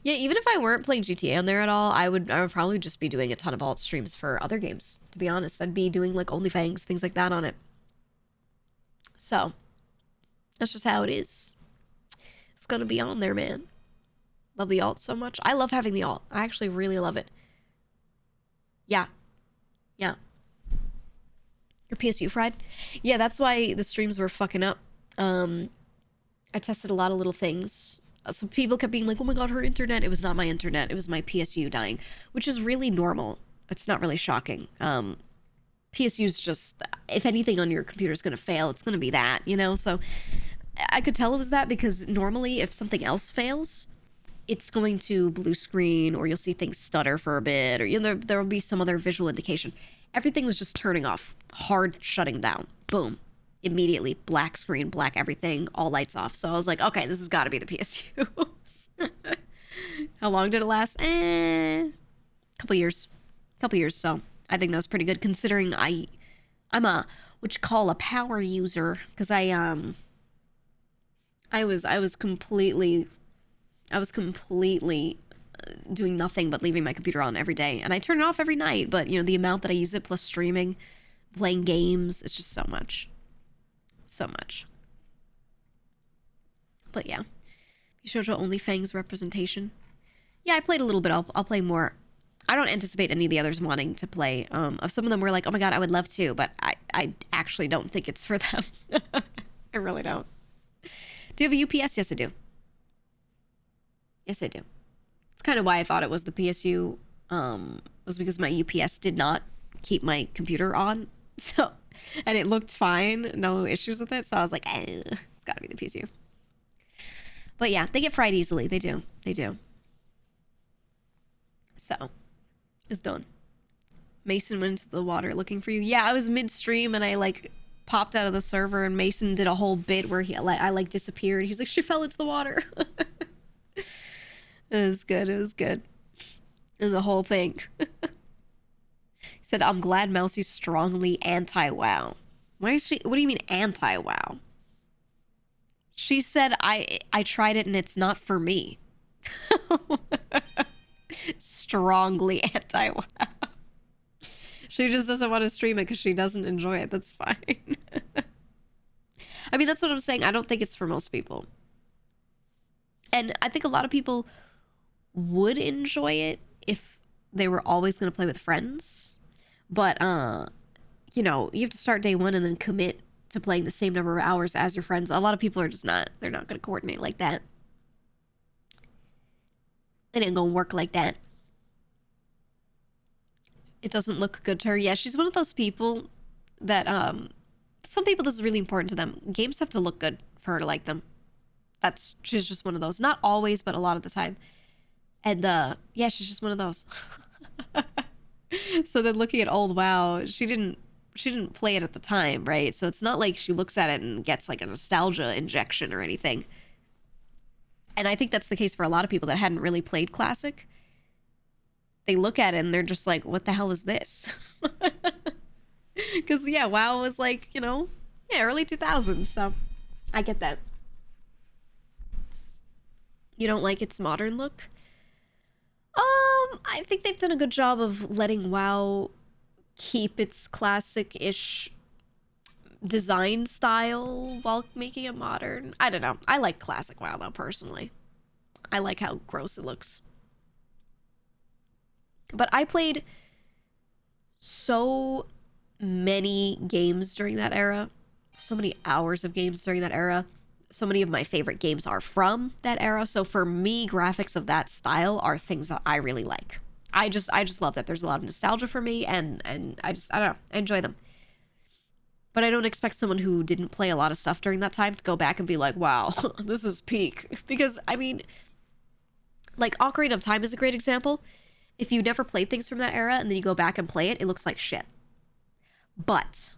Yeah, even if I weren't playing GTA on there at all, I would probably just be doing a ton of alt streams for other games. To be honest, I'd be doing like OnlyFans, things like that on it. So that's just how it is. It's gonna be on there, man. Love the alt so much. I love having the alt. I actually really love it. Yeah. Your PSU fried? Yeah, that's why the streams were fucking up. I tested a lot of little things. Some people kept being like, oh my god, her internet. It was not my internet. It was my PSU dying, which is really normal. It's not really shocking. PSU's just, if anything on your computer is going to fail, it's going to be that, you know? So I could tell it was that because normally if something else fails, it's going to blue screen or you'll see things stutter for a bit or, you know, there will be some other visual indication. Everything was just turning off, hard shutting down. Boom. Immediately, black screen, black everything, all lights off. So I was like, okay, this has got to be the PSU. How long did it last? Couple years. So I think that was pretty good considering I'm a what you call a power user because I was completely doing nothing but leaving my computer on every day, and I turn it off every night. But you know, the amount that I use it plus streaming, playing games, it's just so much. But yeah, you showed your OnlyFans representation. Yeah, I played a little bit. I'll play more. I don't anticipate any of the others wanting to play. Some of them were like, oh my god, I would love to, but I actually don't think it's for them. I really don't. Do you have a UPS? Yes, I do. Yes, I do. It's kind of why I thought it was the PSU, was because my UPS did not keep my computer on. So, and it looked fine, no issues with it. So I was like, it's gotta be the PSU. But yeah, they get fried easily. They do. They do. So, it's done. Mason went into the water looking for you. Yeah, I was midstream and I like popped out of the server and Mason did a whole bit where I like disappeared. He was like, she fell into the water. It was good. It was good. It was a whole thing. He said, I'm glad Mousie's strongly anti-WoW. Why is she? What do you mean anti-WoW? She said, I tried it and it's not for me. Strongly anti-WoW. She just doesn't want to stream it because she doesn't enjoy it. That's fine. I mean, that's what I'm saying. I don't think it's for most people. And I think a lot of people would enjoy it if they were always going to play with friends. But, you know, you have to start day one and then commit to playing the same number of hours as your friends. A lot of people are just not. They're not going to coordinate like that. It ain't going to work like that. It doesn't look good to her. Yeah, she's one of those people that, some people, this is really important to them. Games have to look good for her to like them. She's just one of those. Not always, but a lot of the time. And, yeah, she's just one of those. So then looking at old WoW, she didn't play it at the time, right? So it's not like she looks at it and gets like a nostalgia injection or anything. And I think that's the case for a lot of people that hadn't really played Classic. They look at it and they're just like, what the hell is this? Because, yeah, WoW was like, you know, yeah, early 2000s. So I get that. You don't like its modern look? I think they've done a good job of letting WoW keep its classic-ish design style while making it modern. I don't know. I like classic WoW, though, personally. I like how gross it looks. But I played so many games during that era. So many hours of games during that era. So many of my favorite games are from that era. So for me, graphics of that style are things that I really like. I just love that. There's a lot of nostalgia for me, and I don't know, I enjoy them. But I don't expect someone who didn't play a lot of stuff during that time to go back and be like, wow, this is peak. Because, I mean, like, Ocarina of Time is a great example. If you never played things from that era and then you go back and play it, it looks like shit. But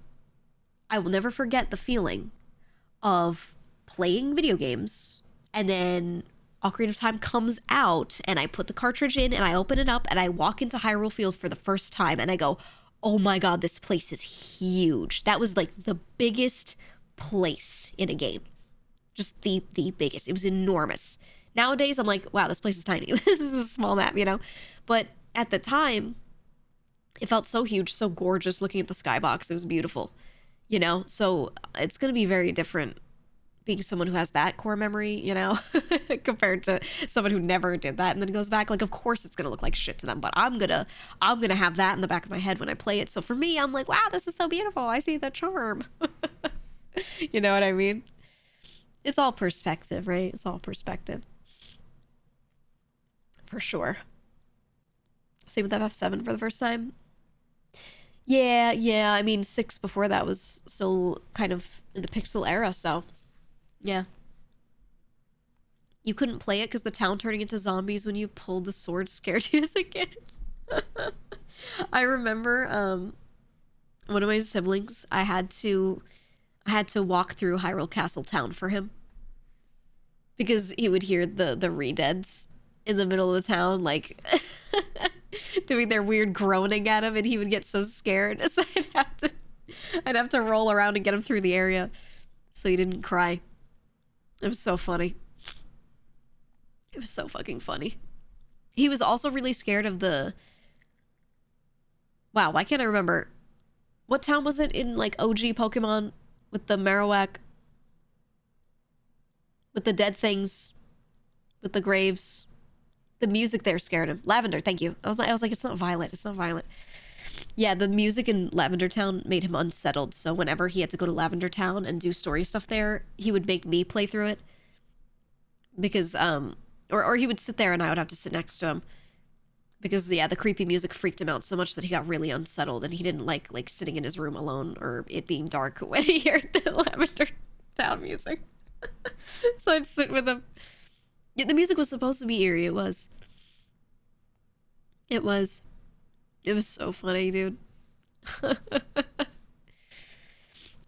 I will never forget the feeling of playing video games and then Ocarina of Time comes out and I put the cartridge in and I open it up and I walk into Hyrule Field for the first time and I go, oh my god, this place is huge. That was like the biggest place in a game. Just the biggest. It was enormous. Nowadays, I'm like, wow, this place is tiny. This is a small map, you know? But at the time, it felt so huge, so gorgeous looking at the skybox. It was beautiful, you know? So it's going to be very different being someone who has that core memory, you know, compared to someone who never did that and then goes back. Like, of course it's going to look like shit to them, but I'm going to have that in the back of my head when I play it. So for me, I'm like, wow, this is so beautiful. I see the charm. You know what I mean? It's all perspective, right? It's all perspective. For sure. Same with FF7 for the first time. Yeah. I mean, 6 before that was still kind of in the pixel era, so yeah. You couldn't play it because the town turning into zombies when you pulled the sword scared you as a kid. I remember one of my siblings, I had to walk through Hyrule Castle town for him. Because he would hear the re-deads in the middle of the town, like doing their weird groaning at him, and he would get so scared. So I'd have to roll around and get him through the area so he didn't cry. It was so funny. It was so fucking funny. He was also really scared of the... Wow, why can't I remember? What town was it in, like, OG Pokemon with the Marowak? With the dead things? With the graves? The music there scared him. Lavender, thank you. I was like, it's not Violet. It's not Violet. Yeah, the music in Lavender Town made him unsettled. So whenever he had to go to Lavender Town and do story stuff there, he would make me play through it. Because, or he would sit there and I would have to sit next to him. Because, yeah, the creepy music freaked him out so much that he got really unsettled and he didn't like sitting in his room alone or it being dark when he heard the Lavender Town music. So I'd sit with him. Yeah, the music was supposed to be eerie. It was. It was. It was so funny, dude.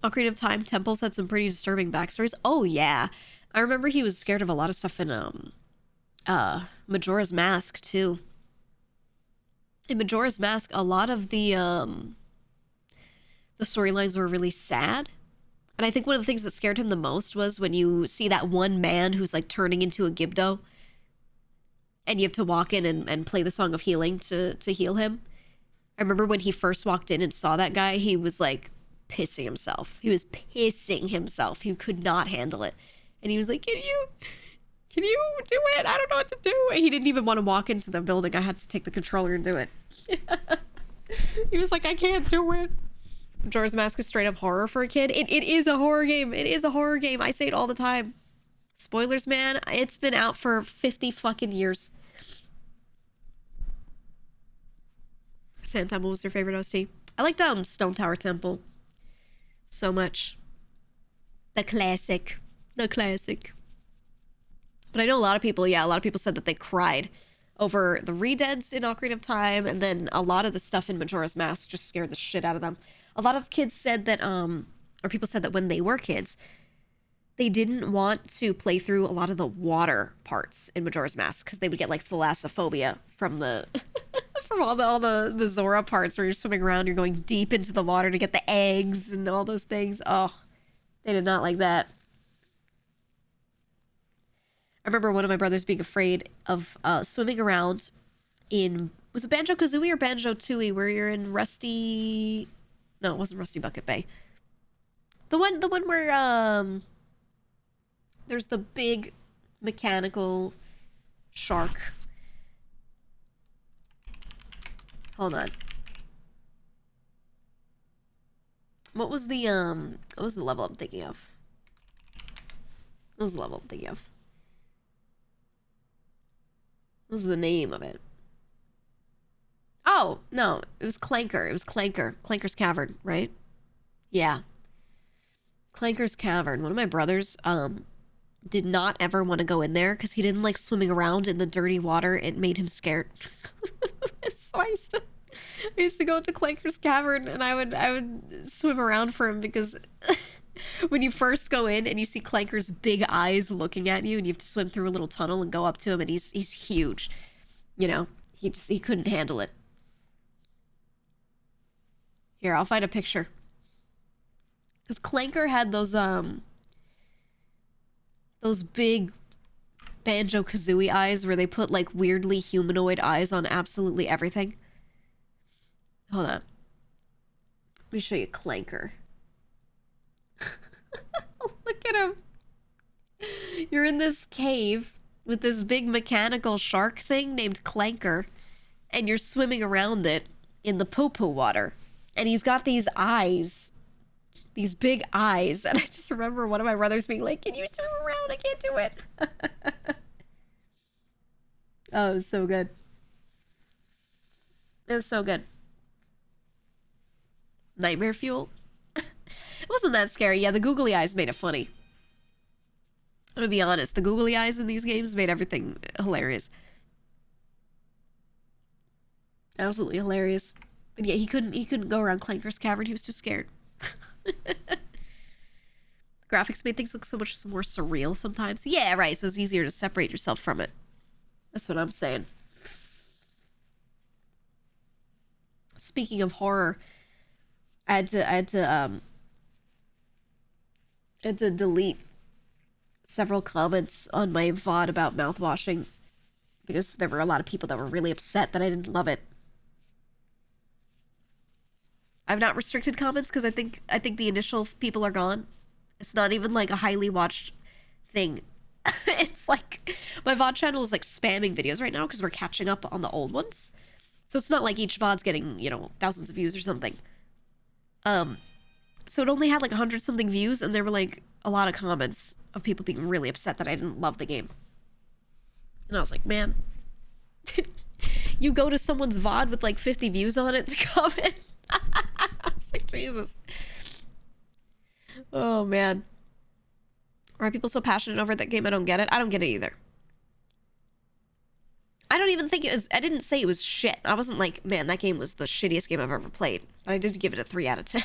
Ocarina of Time, Temples had some pretty disturbing backstories. Oh, yeah. I remember he was scared of a lot of stuff in, Majora's Mask, too. In Majora's Mask, a lot of the storylines were really sad. And I think one of the things that scared him the most was when you see that one man who's, like, turning into a Gibdo. And you have to walk in and play the Song of Healing to heal him. I remember when he first walked in and saw that guy, he was, like, pissing himself. He was pissing himself. He could not handle it. And he was like, can you do it? I don't know what to do. And he didn't even want to walk into the building. I had to take the controller and do it. He was like, I can't do it. Majora's Mask is straight up horror for a kid. It is a horror game. It is a horror game. I say it all the time. Spoilers, man. It's been out for 50 fucking years. Sand Temple was your favorite OST? I liked Stone Tower Temple so much. The classic. The classic. But I know a lot of people said that they cried over the Redeads in Ocarina of Time, and then a lot of the stuff in Majora's Mask just scared the shit out of them. A lot of kids said that, or people said that when they were kids, they didn't want to play through a lot of the water parts in Majora's Mask because they would get, like, thalassophobia from the... from all the Zora parts where you're swimming around, you're going deep into the water to get the eggs and all those things. Oh, they did not like that. I remember one of my brothers being afraid of swimming around in... Was it Banjo-Kazooie or Banjo-Tooie where you're in Rusty... No, it wasn't Rusty Bucket Bay. The one where, there's the big mechanical shark. Hold on. What was the level I'm thinking of? What was the level I'm thinking of? What was the name of it? Oh, no. It was Clanker. It was Clanker. Clanker's Cavern, right? Yeah. Clanker's Cavern. One of my brothers, did not ever want to go in there because he didn't like swimming around in the dirty water. It made him scared. So I used to go to Clanker's Cavern and I would swim around for him because when you first go in and you see Clanker's big eyes looking at you and you have to swim through a little tunnel and go up to him and he's huge. You know, he couldn't handle it. Here, I'll find a picture. Because Clanker had those big Banjo-Kazooie eyes where they put, like, weirdly humanoid eyes on absolutely everything. Hold on. Let me show you Clanker. Look at him. You're in this cave with this big mechanical shark thing named Clanker, and you're swimming around it in the poo-poo water. And he's got these eyes. These big eyes. And I just remember one of my brothers being like, can you swim around? I can't do it. Oh, it was so good. It was so good. Nightmare Fuel? It wasn't that scary. Yeah, the googly eyes made it funny. I'm gonna be honest, the googly eyes in these games made everything hilarious. Absolutely hilarious. But yeah, he couldn't go around Clanker's Cavern. He was too scared. Graphics made things look so much more surreal sometimes. Yeah, right. So it's easier to separate yourself from it. That's what I'm saying. Speaking of horror, I had to delete several comments on my VOD about mouthwashing because there were a lot of people that were really upset that I didn't love it. I've not restricted comments because I think the initial people are gone. It's not even like a highly watched thing. It's like my VOD channel is like spamming videos right now because we're catching up on the old ones. So it's not like each VOD's getting, you know, thousands of views or something. So it only had like 100 something views, and there were like a lot of comments of people being really upset that I didn't love the game. And I was like, man, you go to someone's VOD with like 50 views on it to comment. I was like, Jesus. Oh man. Why are people so passionate over that game? I don't get it. I don't get it either. I don't even think it was, I didn't say it was shit. I wasn't like, man, that game was the shittiest game I've ever played. But I did give it a 3 out of 10.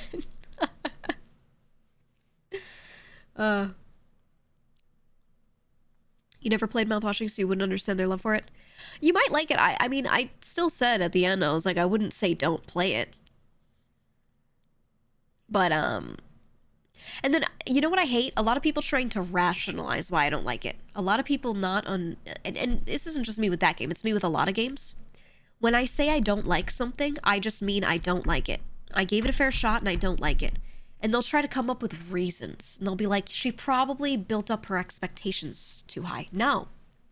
You never played mouthwashing, so you wouldn't understand their love for it? You might like it. I mean, I still said at the end, I was like, I wouldn't say don't play it. But, and then, you know what I hate? A lot of people trying to rationalize why I don't like it. A lot of people not on... And this isn't just me with that game. It's me with a lot of games. When I say I don't like something, I just mean I don't like it. I gave it a fair shot and I don't like it. And they'll try to come up with reasons. And they'll be like, she probably built up her expectations too high. No.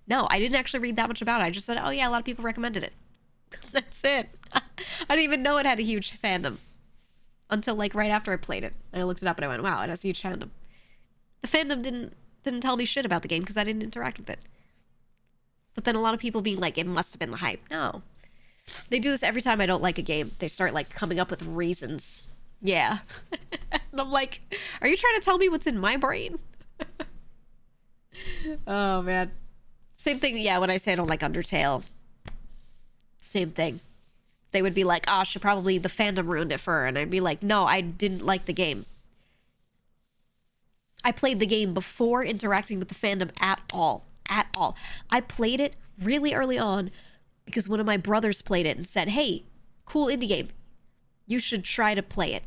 No, I didn't actually read that much about it. I just said, oh yeah, a lot of people recommended it. That's it. I didn't even know it had a huge fandom. Until like right after I played it. I looked it up and I went, wow, it has a huge fandom. The fandom didn't tell me shit about the game because I didn't interact with it. But then a lot of people being like, it must have been the hype. No. They do this every time I don't like a game. They start like coming up with reasons. Yeah. And I'm like, are you trying to tell me what's in my brain? Oh man. Same thing, yeah, when I say I don't like Undertale. Same thing. They would be like, oh, she probably, the fandom ruined it for her. And I'd be like, no, I didn't like the game. I played the game before interacting with the fandom at all. At all. I played it really early on because one of my brothers played it and said, hey, cool indie game. You should try to play it.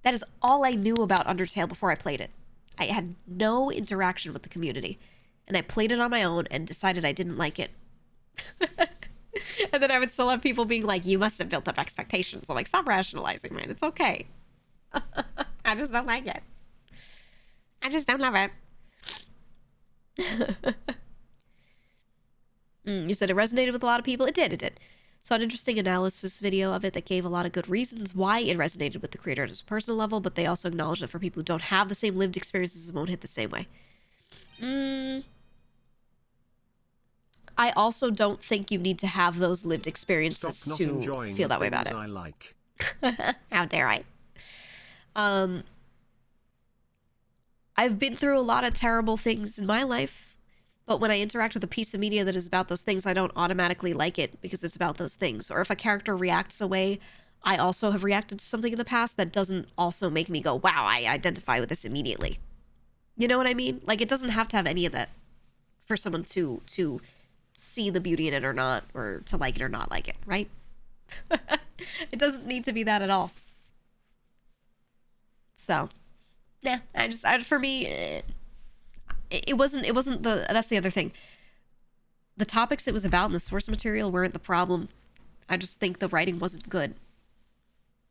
That is all I knew about Undertale before I played it. I had no interaction with the community. And I played it on my own and decided I didn't like it. And then I would still have people being like, you must have built up expectations. I'm like, stop rationalizing, man. It's okay. I just don't like it. I just don't love it. You said it resonated with a lot of people. It did. Saw an interesting analysis video of it that gave a lot of good reasons why it resonated with the creator at a personal level, but they also acknowledged that for people who don't have the same lived experiences, it won't hit the same way. I also don't think you need to have those lived experiences to feel that way about it. I like. How dare I? I've been through a lot of terrible things in my life, but when I interact with a piece of media that is about those things, I don't automatically like it because it's about those things. Or if a character reacts a way, I also have reacted to something in the past that doesn't also make me go, wow, I identify with this immediately. You know what I mean? Like, it doesn't have to have any of that for someone to see the beauty in it or not, or to like it or not like it, right? It doesn't need to be that at all. So, yeah, for me, it wasn't that's the other thing. The topics it was about and the source material weren't the problem. I just think the writing wasn't good.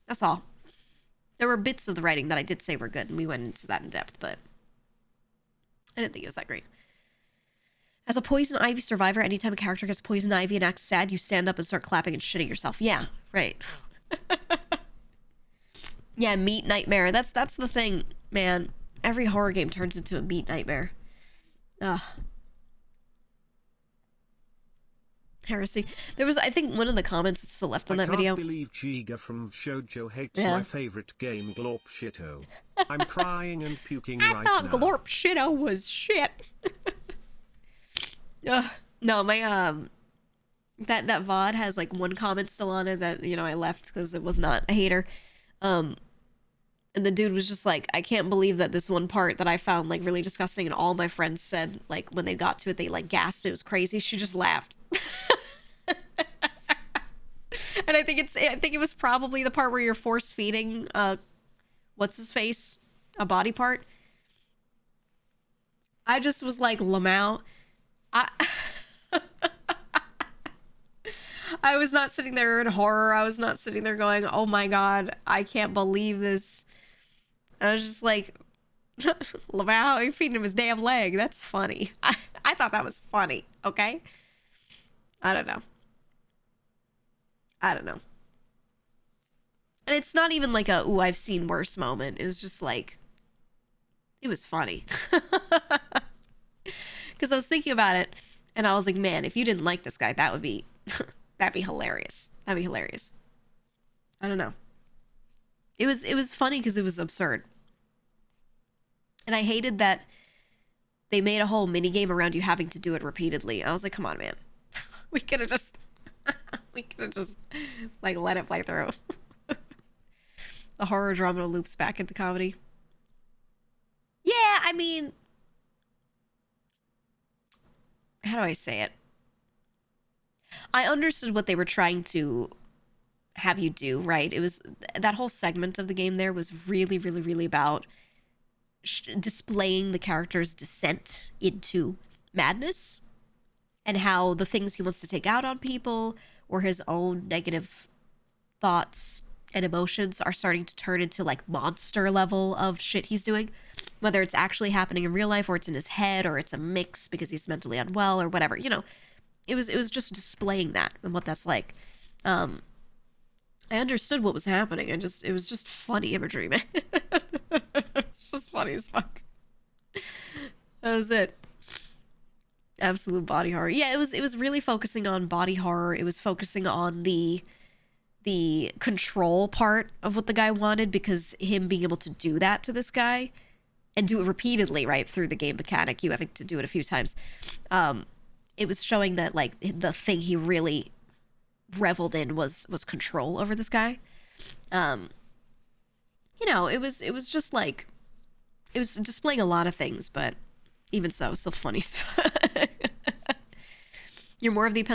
That's all. There were bits of the writing that I did say were good, and we went into that in depth, but I didn't think it was that great. As a poison ivy survivor, anytime a character gets poison ivy and acts sad, you stand up and start clapping and shitting yourself. Yeah, right. Yeah, meat nightmare. That's the thing, man. Every horror game turns into a meat nightmare. Ugh. Heresy. There was, I think, one of the comments that's still left on that video. I can't believe GEEGA from Shoujo hates my favorite game, Glorp Shitto. I'm crying and puking right now. I thought Glorp Shitto was shit. No, my that VOD has like one comment still on it that, you know, I left because it was not a hater. And the dude was just like, I can't believe that this one part that I found like really disgusting, and all my friends said like when they got to it they like gasped, it was crazy. She just laughed. And I think it was probably the part where you're force feeding what's his face a body part. I just was like, Lamau. I was not sitting there in horror. I was not sitting there going, oh my god, I can't believe this. I was just like, Lamau, you're feeding him his damn leg. That's funny. I thought that was funny, okay? I don't know. I don't know. And it's not even like a, ooh, I've seen worse moment. It was just like, it was funny. Because I was thinking about it, and I was like, man, if you didn't like this guy, that would be, that'd be hilarious. That'd be hilarious. I don't know. It was funny because it was absurd. And I hated that they made a whole mini game around you having to do it repeatedly. I was like, come on, man. We could have just like let it play through. The horror drama loops back into comedy. Yeah, I mean, how do I say it? I understood what they were trying to have you do, right? It was that whole segment of the game there was really, really, really about displaying the character's descent into madness and how the things he wants to take out on people or his own negative thoughts and emotions are starting to turn into like monster level of shit he's doing, whether it's actually happening in real life or it's in his head or it's a mix because he's mentally unwell or whatever. You know, it was just displaying that and what that's like. I understood what was happening. It was just funny imagery, man. It's just funny as fuck. That was it. Absolute body horror. Yeah, it was really focusing on body horror. It was focusing on the control part of what the guy wanted, because him being able to do that to this guy and do it repeatedly, right, through the game mechanic, you having to do it a few times. It was showing that like the thing he really reveled in was control over this guy. You know, it was just like, it was displaying a lot of things, but even so, it was still funny. You're more of the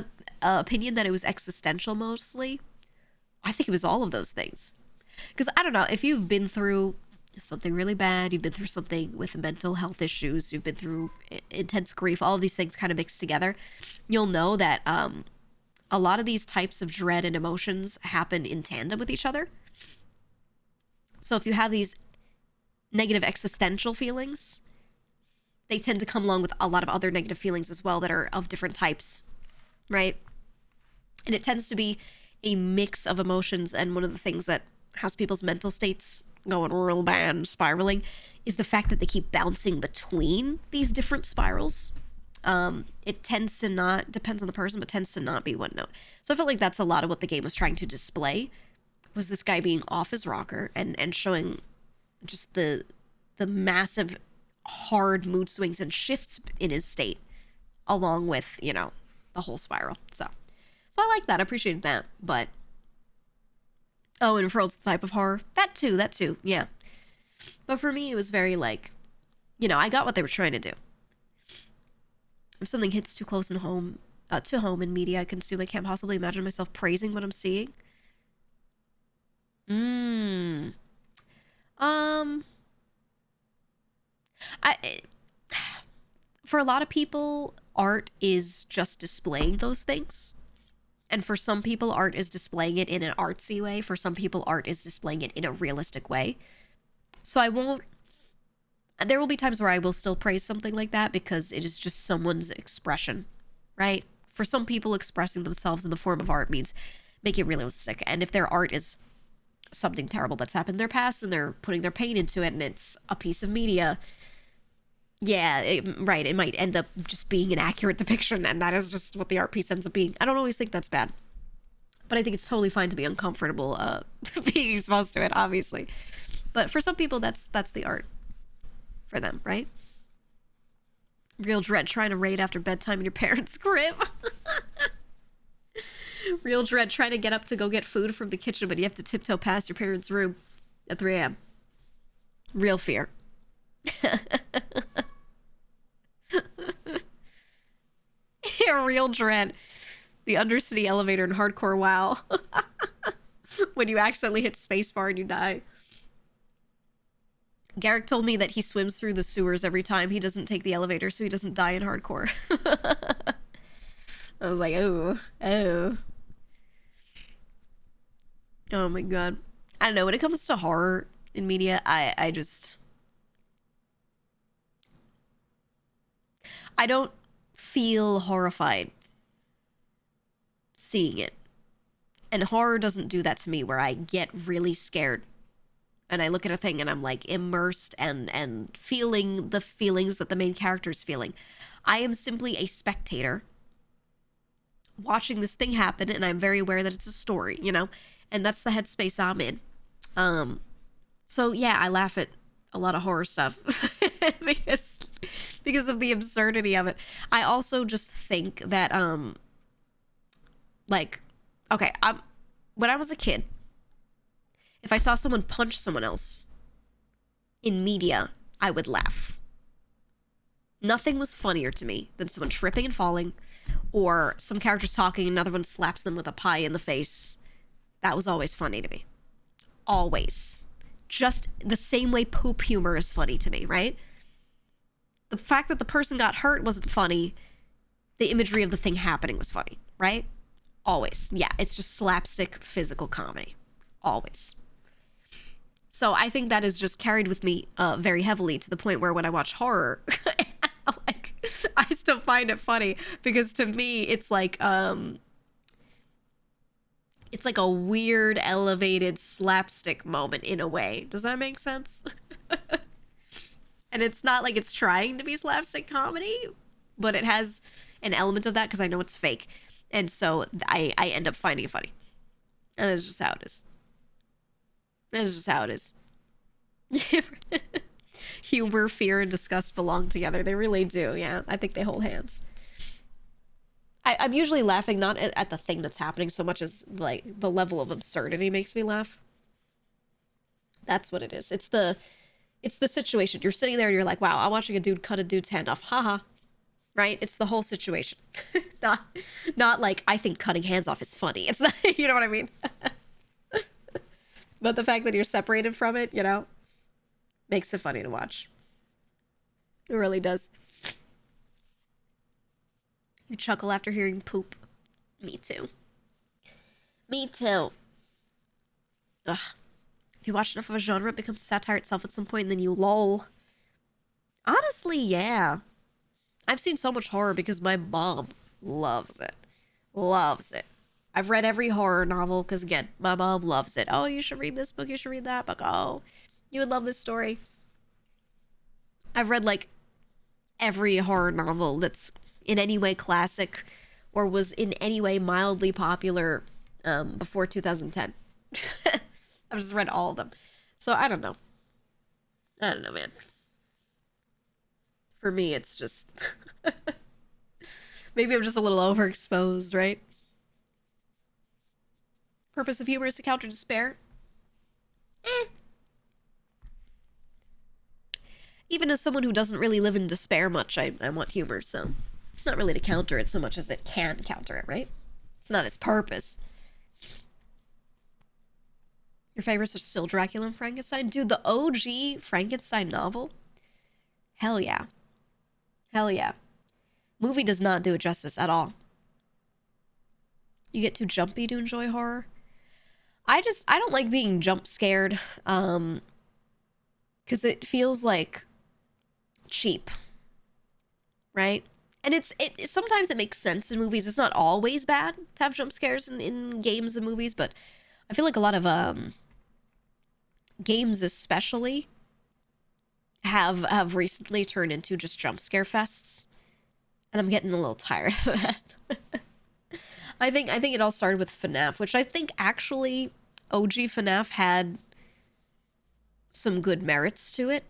opinion that it was existential mostly. I think it was all of those things. Because I don't know, if you've been through something really bad, you've been through something with mental health issues, you've been through intense grief, all of these things kind of mixed together, you'll know that a lot of these types of dread and emotions happen in tandem with each other. So if you have these negative existential feelings, they tend to come along with a lot of other negative feelings as well that are of different types, right? And it tends to be a mix of emotions, and one of the things that has people's mental states going real bad and spiraling is the fact that they keep bouncing between these different spirals. It tends to not, depends on the person, but tends to not be one note. So I felt like that's a lot of what the game was trying to display, was this guy being off his rocker and showing just the massive hard mood swings and shifts in his state, along with, you know, the whole spiral. So I like that. I appreciated that. But oh, and for the type of horror, that too, yeah. But for me, it was very like, you know, I got what they were trying to do. If something hits too close to home in media I consume, I can't possibly imagine myself praising what I'm seeing. For a lot of people, art is just displaying those things. And for some people, art is displaying it in an artsy way. For some people, art is displaying it in a realistic way. So there will be times where I will still praise something like that because it is just someone's expression, right? For some people, expressing themselves in the form of art means make it realistic. And if their art is something terrible that's happened in their past and they're putting their pain into it and it's a piece of media, yeah, right, it might end up just being an accurate depiction, and that is just what the art piece ends up being. I don't always think that's bad, but I think it's totally fine to be uncomfortable being exposed to it, obviously. But for some people, that's the art for them, right? Real dread trying to raid after bedtime in your parents' crib. Real dread trying to get up to go get food from the kitchen, but you have to tiptoe past your parents' room at 3 a.m. Real fear. Real dread. The undercity elevator in hardcore WoW. When you accidentally hit spacebar and you die. Garrick told me that he swims through the sewers every time he doesn't take the elevator so he doesn't die in hardcore. I was like, oh. Oh my god. I don't know, when it comes to horror in media, I don't feel horrified seeing it. And horror doesn't do that to me, where I get really scared and I look at a thing and I'm like immersed and feeling the feelings that the main character's feeling. I am simply a spectator watching this thing happen, and I'm very aware that it's a story, you know? And that's the headspace I'm in. So yeah, I laugh at a lot of horror stuff because of the absurdity of it. I also just think that like, okay, when I was a kid, if I saw someone punch someone else in media, I would laugh. Nothing was funnier to me than someone tripping and falling, or some characters talking and another one slaps them with a pie in the face. That was always funny to me. Always. Just the same way poop humor is funny to me, right? The fact that the person got hurt wasn't funny. The imagery of the thing happening was funny, right? Always. Yeah, it's just slapstick physical comedy. Always. So I think that is just carried with me very heavily, to the point where when I watch horror, like, I still find it funny, because to me it's like a weird elevated slapstick moment in a way. Does that make sense? And it's not like it's trying to be slapstick comedy, but it has an element of that because I know it's fake. And so I end up finding it funny. And that's just how it is. That's just how it is. Humor, fear, and disgust belong together. They really do, yeah. I think they hold hands. I'm usually laughing not at the thing that's happening so much as, like, the level of absurdity makes me laugh. That's what it is. It's the situation. You're sitting there and you're like, wow, I'm watching a dude cut a dude's hand off. Haha. Right? It's the whole situation. Not like, I think cutting hands off is funny. It's not, you know what I mean? But the fact that you're separated from it, you know, makes it funny to watch. It really does. You chuckle after hearing poop. Me too. Me too. Ugh. If you watch enough of a genre, it becomes satire itself at some point, and then you lull. Honestly, yeah. I've seen so much horror because my mom loves it. Loves it. I've read every horror novel because, again, my mom loves it. Oh, you should read this book, you should read that book. Oh, you would love this story. I've read, like, every horror novel that's in any way classic or was in any way mildly popular before 2010. I've just read all of them. So I don't know. I don't know, man. For me, it's just... Maybe I'm just a little overexposed, right? Purpose of humor is to counter despair. Eh. Even as someone who doesn't really live in despair much, I want humor, so... It's not really to counter it so much as it can counter it, right? It's not its purpose. Your favorites are still Dracula and Frankenstein? Dude, the OG Frankenstein novel? Hell yeah. Hell yeah. Movie does not do it justice at all. You get too jumpy to enjoy horror? I don't like being jump scared, because it feels like cheap, right? And sometimes it makes sense in movies. It's not always bad to have jump scares in games and movies, but I feel like a lot of games especially have recently turned into just jump scare fests, and I'm getting a little tired of that. I think it all started with FNAF, which I think actually OG FNAF had some good merits to it.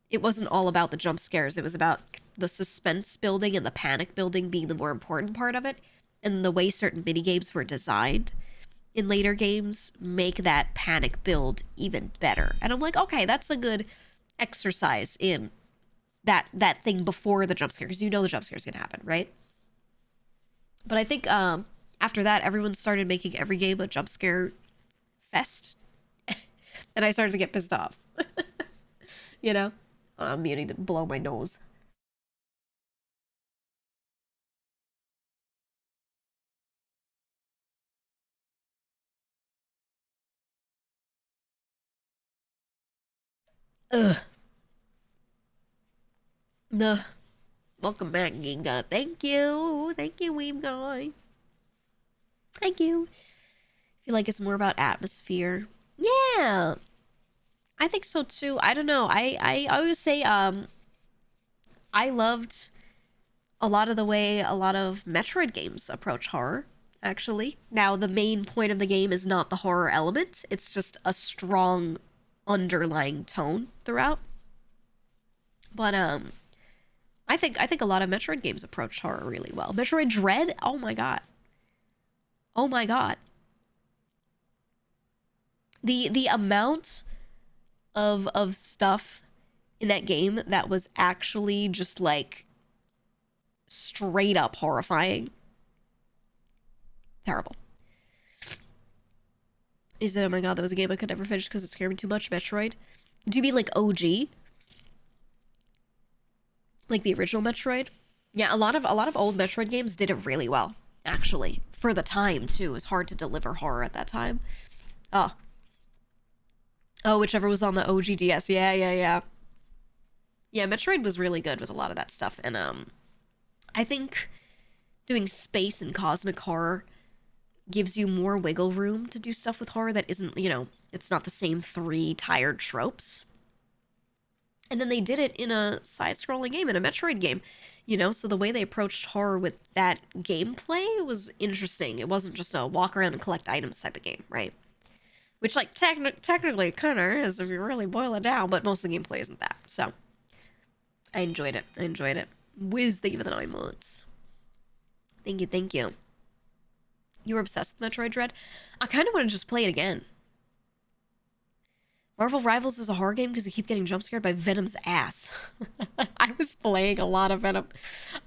It wasn't all about the jump scares. It was about the suspense building and the panic building being the more important part of it, and the way certain minigames were designed in later games make that panic build even better. And I'm like, okay, that's a good exercise in that thing before the jump scare, because you know the jump scare is gonna happen, right? But I think after that, everyone started making every game a jump scare fest, and I started to get pissed off. You know, I'm muting to blow my nose. Ugh. The Welcome back, Giga. Thank you. Thank you, Weeb Guy. Thank you. I feel like it's more about atmosphere. Yeah. I think so too. I don't know. I always say I loved a lot of the way a lot of Metroid games approach horror, actually. Now, the main point of the game is not the horror element. It's just a strong underlying tone throughout. But I think a lot of Metroid games approach horror really well. Metroid Dread, oh my god. Oh my god. The amount of stuff in that game that was actually just like straight up horrifying. Terrible. He said, oh my god, that was a game I could never finish because it scared me too much. Metroid. Do you mean like OG? Like the original Metroid? Yeah, a lot of old Metroid games did it really well, actually. For the time too. It was hard to deliver horror at that time. Oh. Oh, whichever was on the OG DS. Yeah. Yeah, Metroid was really good with a lot of that stuff. And I think doing space and cosmic horror gives you more wiggle room to do stuff with horror that isn't, it's not the same three tired tropes. And then they did it in a side-scrolling game, in a Metroid game, so the way they approached horror with that gameplay was interesting. It wasn't just a walk around and collect items type of game, right? Which, like, technically it kind of is if you really boil it down, but most of the gameplay isn't that, so I enjoyed it. Whiz, thank you for the 9 months. Thank you. You were obsessed with Metroid Dread? I kind of want to just play it again. Marvel Rivals is a horror game because you keep getting jump scared by Venom's ass. I was playing a lot of Venom.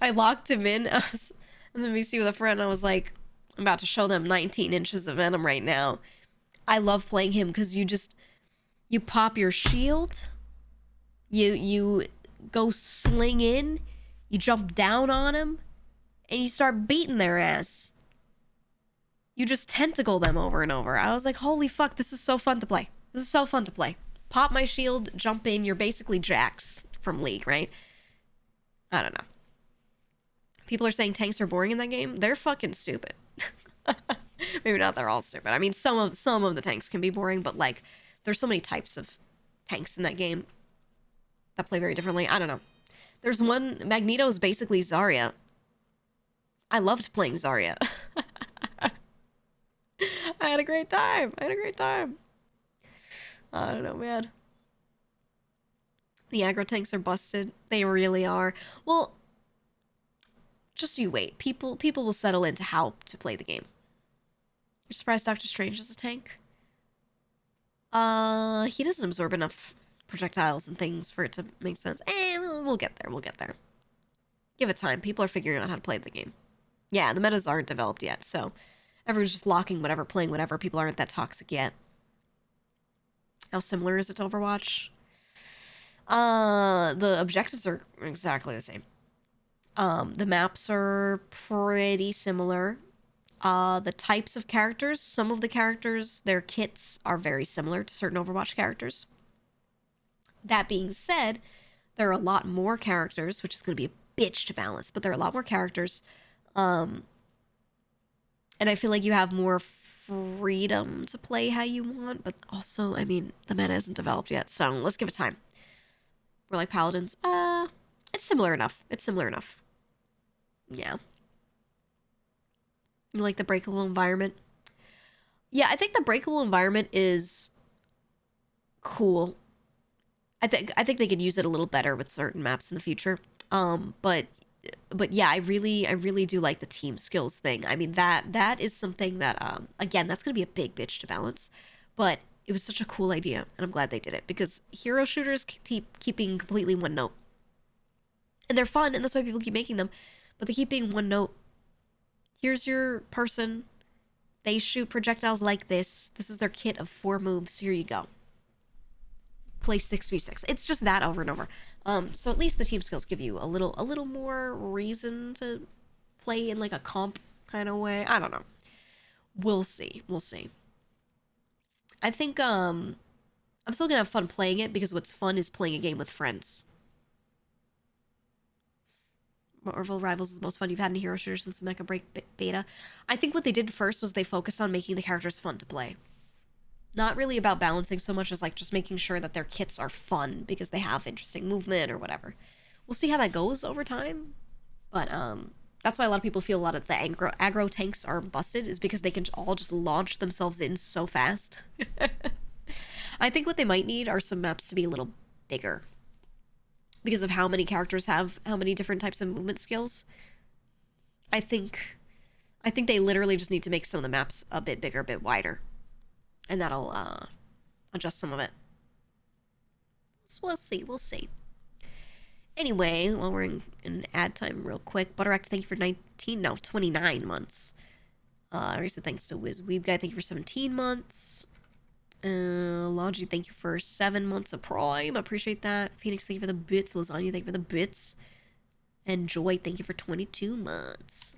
I locked him in. I was in VC with a friend. I was like, I'm about to show them 19 inches of Venom right now. I love playing him because you pop your shield. You go sling in. You jump down on him. And you start beating their ass. You just tentacle them over and over. I was like, holy fuck, this is so fun to play. This is so fun to play. Pop my shield, jump in. You're basically Jax from League, right? I don't know. People are saying tanks are boring in that game. They're fucking stupid. Maybe not they're all stupid. I mean, some of the tanks can be boring, but like, there's so many types of tanks in that game that play very differently. I don't know. There's one, Magneto is basically Zarya. I loved playing Zarya. I had a great time. I don't know, man. The aggro tanks are busted. They really are. Well, just you wait. People will settle into how to play the game. You're surprised Doctor Strange is a tank? He doesn't absorb enough projectiles and things for it to make sense. We'll get there. Give it time. People are figuring out how to play the game. Yeah, the metas aren't developed yet, so everyone's just locking whatever, playing whatever. People aren't that toxic yet. How similar is it to Overwatch? The objectives are exactly the same. The maps are pretty similar. The types of characters, some of the characters, their kits are very similar to certain Overwatch characters. That being said, there are a lot more characters, which is going to be a bitch to balance, but there are a lot more characters. And I feel like you have more freedom to play how you want, but also, I mean, the meta isn't developed yet, so let's give it time. We're like Paladins. It's similar enough. Yeah. You like the breakable environment? Yeah, I think the breakable environment is cool. I think they could use it a little better with certain maps in the future. But yeah, I really do like the team skills thing. I mean, that is something that again, that's gonna be a big bitch to balance, but it was such a cool idea, and I'm glad they did it because hero shooters keep keeping completely one note, and they're fun, and that's why people keep making them, but they keep being one note. Here's your person. They shoot projectiles like this. This is their kit of 4 moves. Here you go. Play 6v6. It's just that over and over. So at least the team skills give you a little more reason to play in like a comp kind of way. I don't know. We'll see. I think I'm still gonna have fun playing it because what's fun is playing a game with friends. Marvel Rivals is the most fun you've had in a hero shooter since the Mecha Break beta. I think what they did first was they focused on making the characters fun to play. Not really about balancing so much as like just making sure that their kits are fun because they have interesting movement or whatever. We'll see how that goes over time. But that's why a lot of people feel a lot of the aggro tanks are busted, is because they can all just launch themselves in so fast. I think what they might need are some maps to be a little bigger, because of how many characters have how many different types of movement skills. I think they literally just need to make some of the maps a bit bigger, a bit wider, and that'll adjust some of it. So we'll see. Anyway, while we're in ad time real quick, Butteract, thank you for 29 months. I already said thanks to WizWeeb Guy, thank you for 17 months. Logi, thank you for 7 months of Prime. Appreciate that. Phoenix, thank you for the bits. Lasagna, thank you for the bits. And Joy, thank you for 22 months.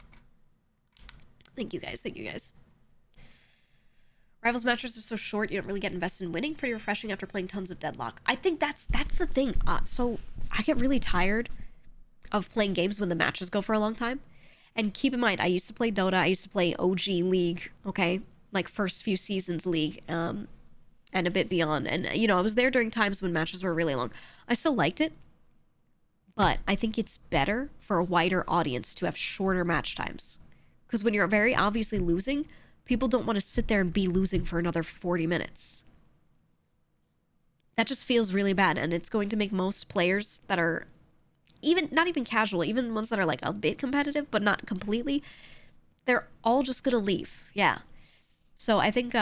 Thank you guys. Thank you guys. Rivals matches are so short, you don't really get invested in winning. Pretty refreshing after playing tons of Deadlock. I think that's the thing. So I get really tired of playing games when the matches go for a long time. And keep in mind, I used to play Dota. I used to play OG League, okay? Like first few seasons League. And a bit beyond. And, you know, I was there during times when matches were really long. I still liked it, but I think it's better for a wider audience to have shorter match times. Because when you're very obviously losing, people don't want to sit there and be losing for another 40 minutes. That just feels really bad, and it's going to make most players that are not even casual, even ones that are like a bit competitive, but not completely, they're all just going to leave. Yeah. So I think,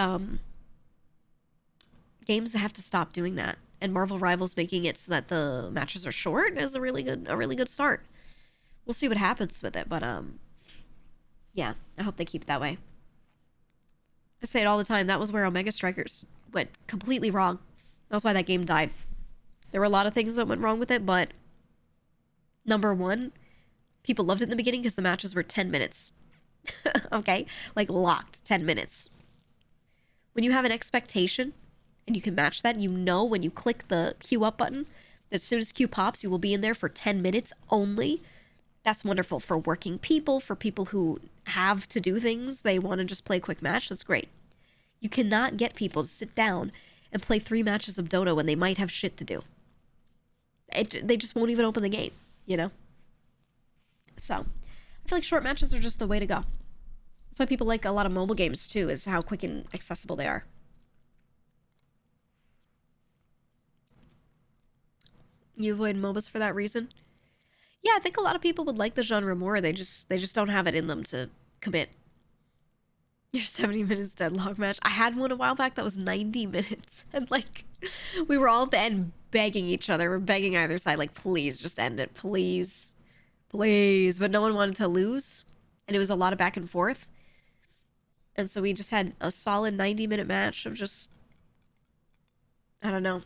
games have to stop doing that, and Marvel Rivals making it so that the matches are short is a really good start. We'll see what happens with it, but yeah, I hope they keep it that way. I say it all the time. That was where Omega Strikers went completely wrong. That's why that game died. There were a lot of things that went wrong with it, but number one, people loved it in the beginning because the matches were 10 minutes. Okay, like locked 10 minutes. When you have an expectation and you can match that, you know when you click the queue up button, as soon as queue pops, you will be in there for 10 minutes only. That's wonderful for working people, for people who have to do things. They want to just play a quick match. That's great. You cannot get people to sit down and play 3 matches of Dota when they might have shit to do. They just won't even open the game, you know? So, I feel like short matches are just the way to go. That's why people like a lot of mobile games, too, is how quick and accessible they are. You avoid MOBAs for that reason? Yeah, I think a lot of people would like the genre more. They just don't have it in them to commit. Your 70 minutes deadlock match. I had one a while back that was 90 minutes. And, like, we were all at the end begging each other. We're begging either side, like, please, just end it. Please. Please. But no one wanted to lose. And it was a lot of back and forth. And so we just had a solid 90-minute match of just... I don't know.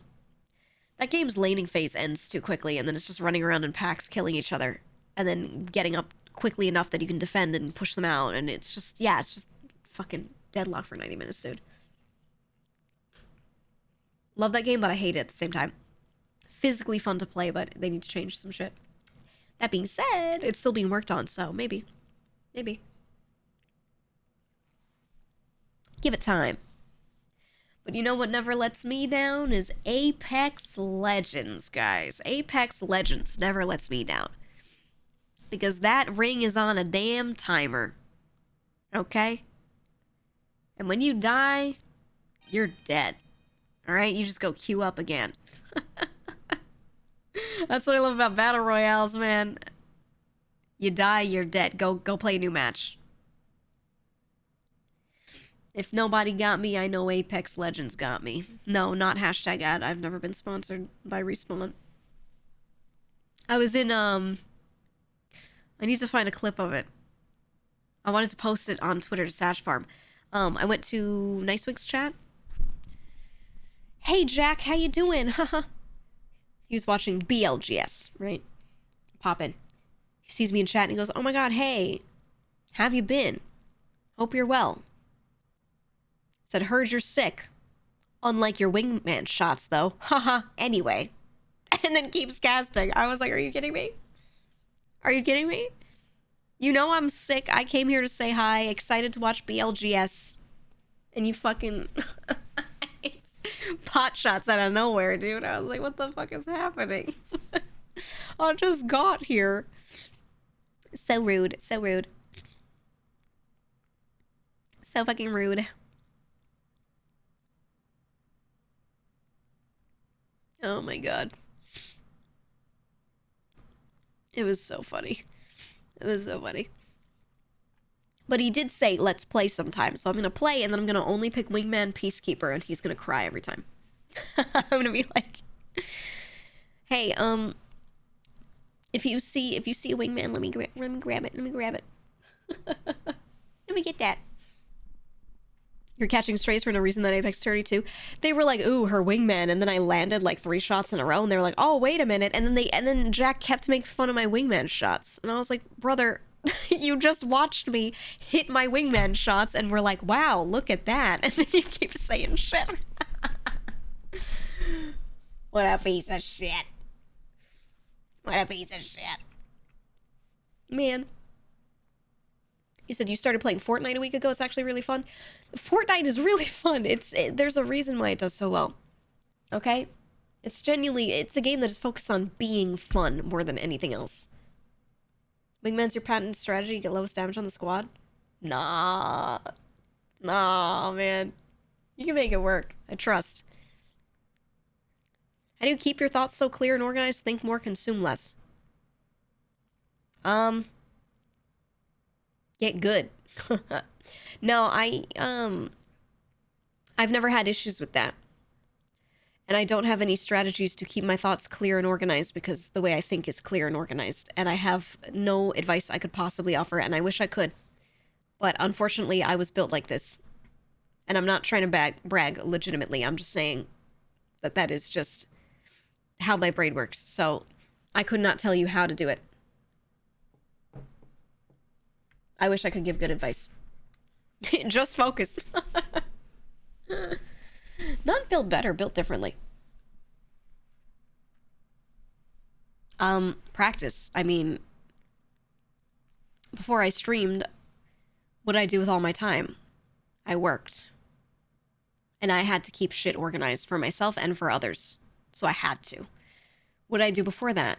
That game's laning phase ends too quickly, and then it's just running around in packs, killing each other, and then getting up quickly enough that you can defend and push them out, and it's just, yeah, it's just fucking deadlock for 90 minutes, dude. Love that game, but I hate it at the same time. Physically fun to play, but they need to change some shit. That being said, it's still being worked on, so maybe. Maybe. Give it time. But you know what never lets me down is Apex Legends, guys. Apex Legends never lets me down. Because that ring is on a damn timer. Okay? And when you die, you're dead. Alright? You just go queue up again. That's what I love about Battle Royales, man. You die, you're dead. Go play a new match. If nobody got me, I know Apex Legends got me. No, not hashtag ad. I've never been sponsored by Respawn. I was in, I need to find a clip of it. I wanted to post it on Twitter to Sash Farm. I went to Nicewig's chat. Hey, Jack, how you doing? Haha. He was watching BLGS, right? Pop in. He sees me in chat and he goes, oh my god, hey. Have you been? Hope you're well. Said, heard you're sick. Unlike your wingman shots, though. Haha, anyway. And then keeps casting. I was like, are you kidding me? Are you kidding me? You know I'm sick. I came here to say hi, excited to watch BLGS. And you fucking pot shots out of nowhere, dude. I was like, what the fuck is happening? I just got here. So rude. So rude. So fucking rude. Oh my god. It was so funny. It was so funny. But he did say, let's play sometime. So I'm going to play, and then I'm going to only pick Wingman Peacekeeper, and he's going to cry every time. I'm going to be like, hey, if you see a Wingman, let me grab it. Let me grab it. Let me get that. You're catching strays for no reason, that Apex 32. They were like, ooh, her Wingman, and then I landed like 3 shots in a row, and they were like, oh, wait a minute. And then Jack kept making fun of my Wingman shots. And I was like, brother, you just watched me hit my Wingman shots, and we're like, wow, look at that. And then you keep saying shit. What a piece of shit. What a piece of shit. Man. You said you started playing Fortnite a week ago. It's actually really fun. Fortnite is really fun. There's a reason why it does so well. Okay? It's a game that is focused on being fun more than anything else. Wingman's your patent strategy, get lowest damage on the squad? Nah. Nah, man. You can make it work. I trust. How do you keep your thoughts so clear and organized? Think more, consume less. Get good. No, I've never had issues with that. And I don't have any strategies to keep my thoughts clear and organized because the way I think is clear and organized. And I have no advice I could possibly offer, and I wish I could. But unfortunately, I was built like this. And I'm not trying to brag legitimately. I'm just saying that is just how my brain works. So I could not tell you how to do it. I wish I could give good advice. Just focus. Not built better, built differently. Practice. I mean, before I streamed, what did I do with all my time? I worked. And I had to keep shit organized for myself and for others. So I had to. What did I do before that?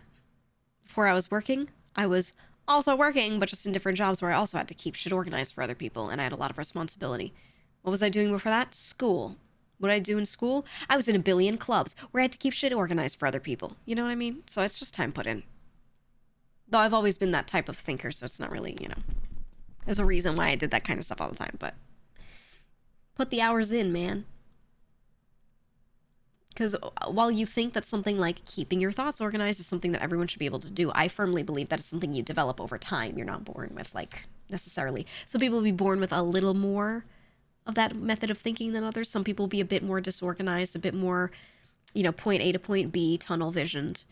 Before I was working, I was also working, but just in different jobs where I also had to keep shit organized for other people, and I had a lot of responsibility. What was I doing before that? School. What did I do in school? I was in a billion clubs where I had to keep shit organized for other people. You know what I mean? So it's just time put in. Though I've always been that type of thinker, so it's not really, there's a reason why I did that kind of stuff all the time, but put the hours in, man. Because while you think that something like keeping your thoughts organized is something that everyone should be able to do, I firmly believe that is something you develop over time. You're not born with, necessarily. Some people will be born with a little more of that method of thinking than others. Some people will be a bit more disorganized, a bit more, point A to point B, tunnel visioned.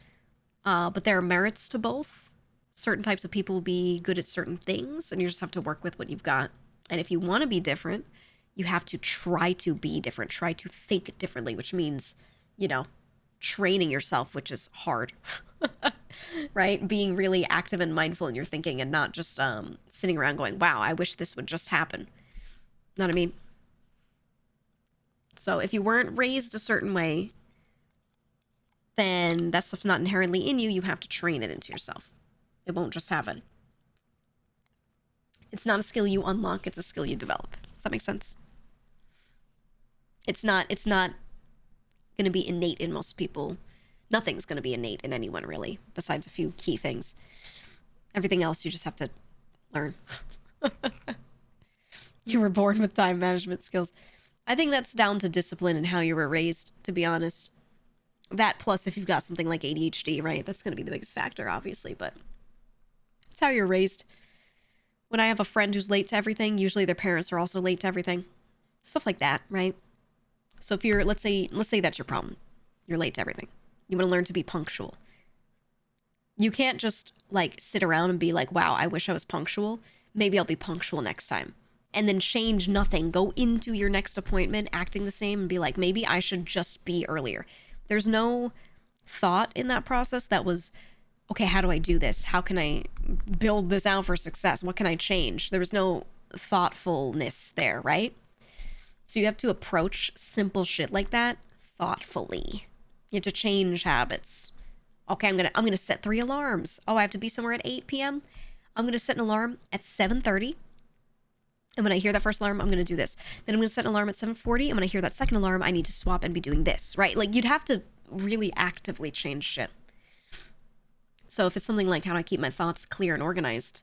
But there are merits to both. Certain types of people will be good at certain things, and you just have to work with what you've got. And if you want to be different, you have to try to be different, try to think differently, which means training yourself, which is hard, right? Being really active and mindful in your thinking and not just sitting around going, wow, I wish this would just happen. Know what I mean? So if you weren't raised a certain way, then that stuff's not inherently in you. You have to train it into yourself. It won't just happen. It's not a skill you unlock, it's a skill you develop. Does that make sense? It's not going to be innate in most people. Nothing's going to be innate in anyone, really, besides a few key things. Everything else you just have to learn. You were born with time management skills. I think that's down to discipline and how you were raised, to be honest. That plus if you've got something like ADHD, right? That's going to be the biggest factor, obviously, but it's how you're raised. When I have a friend who's late to everything, usually their parents are also late to everything. Stuff like that, right? So if you're, let's say that's your problem. You're late to everything. You want to learn to be punctual. You can't just, sit around and be like, wow, I wish I was punctual. Maybe I'll be punctual next time. And then change nothing. Go into your next appointment acting the same and be like, maybe I should just be earlier. There's no thought in that process that was, okay, how do I do this? How can I build this out for success? What can I change? There was no thoughtfulness there, right? So you have to approach simple shit like that thoughtfully. You have to change habits. Okay, I'm gonna set 3 alarms. Oh, I have to be somewhere at 8 p.m. I'm gonna set an alarm at 7:30. And when I hear that first alarm, I'm gonna do this. Then I'm gonna set an alarm at 7:40. And when I hear that second alarm, I need to swap and be doing this, right? Like, you'd have to really actively change shit. So if it's something like, how do I keep my thoughts clear and organized?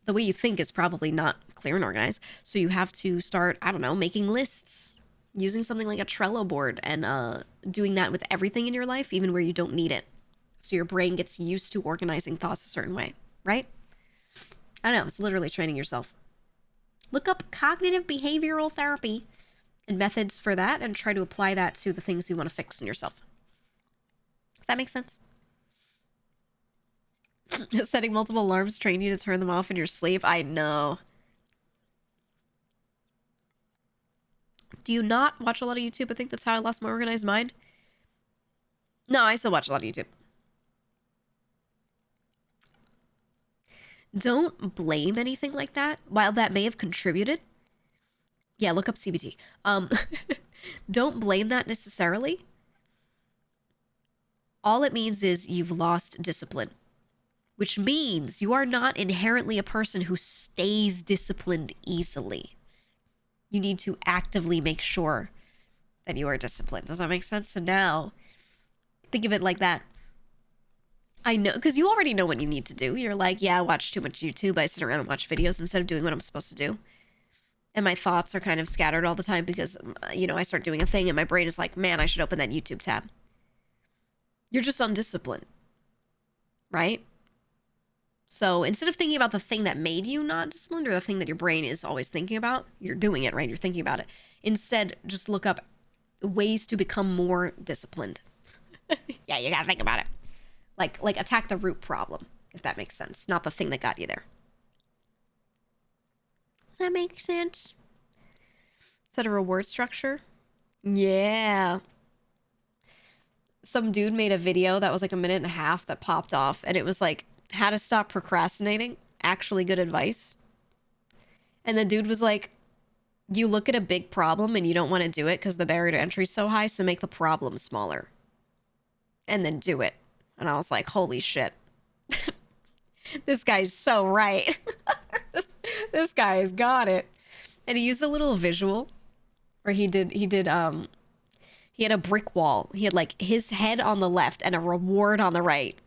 The way you think is probably not clear and organized. So you have to start, I don't know, making lists. Using something like a Trello board and doing that with everything in your life, even where you don't need it. So your brain gets used to organizing thoughts a certain way, right? I don't know, it's literally training yourself. Look up cognitive behavioral therapy and methods for that and try to apply that to the things you want to fix in yourself. Does that make sense? Setting multiple alarms train you to turn them off in your sleep. I know. Do you not watch a lot of YouTube? I think that's how I lost my organized mind. No, I still watch a lot of YouTube. Don't blame anything like that. While that may have contributed. Yeah, look up CBT. Don't blame that necessarily. All it means is you've lost discipline. Which means you are not inherently a person who stays disciplined easily. You need to actively make sure that you are disciplined. Does that make sense? So now, think of it like that. I know, because you already know what you need to do. You're like, yeah, I watch too much YouTube. I sit around and watch videos instead of doing what I'm supposed to do. And my thoughts are kind of scattered all the time because, you know, I start doing a thing and my brain is like, man, I should open that YouTube tab. You're just undisciplined, right? So instead of thinking about the thing that made you not disciplined or the thing that your brain is always thinking about, you're doing it, right? You're thinking about it. Instead, just look up ways to become more disciplined. Yeah, you gotta think about it. Like attack the root problem, if that makes sense. Not the thing that got you there. Does that make sense? Is that a reward structure? Yeah. Some dude made a video that was like 1.5 minutes that popped off, and it was like, how to stop procrastinating. Actually good advice. And the dude was like, you look at a big problem and you don't want to do it because the barrier to entry is so high, so make the problem smaller. And then do it. And I was like, holy shit. This guy's so right. This guy's got it. And he used a little visual where he had a brick wall. He had like his head on the left and a reward on the right.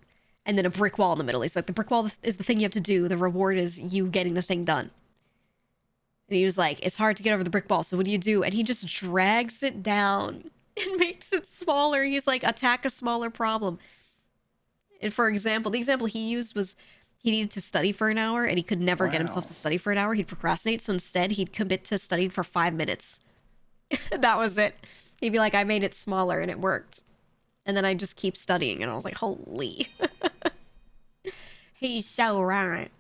And then a brick wall in the middle. He's like, the brick wall is the thing you have to do. The reward is you getting the thing done. And he was like, it's hard to get over the brick wall. So what do you do? And he just drags it down and makes it smaller. He's like, attack a smaller problem. And for example, the example he used was he needed to study for an hour and he could never get himself to study for an hour. He'd procrastinate. So instead, he'd commit to studying for 5 minutes. That was it. He'd be like, I made it smaller and it worked. And then I just keep studying. And I was like, holy. He's so right.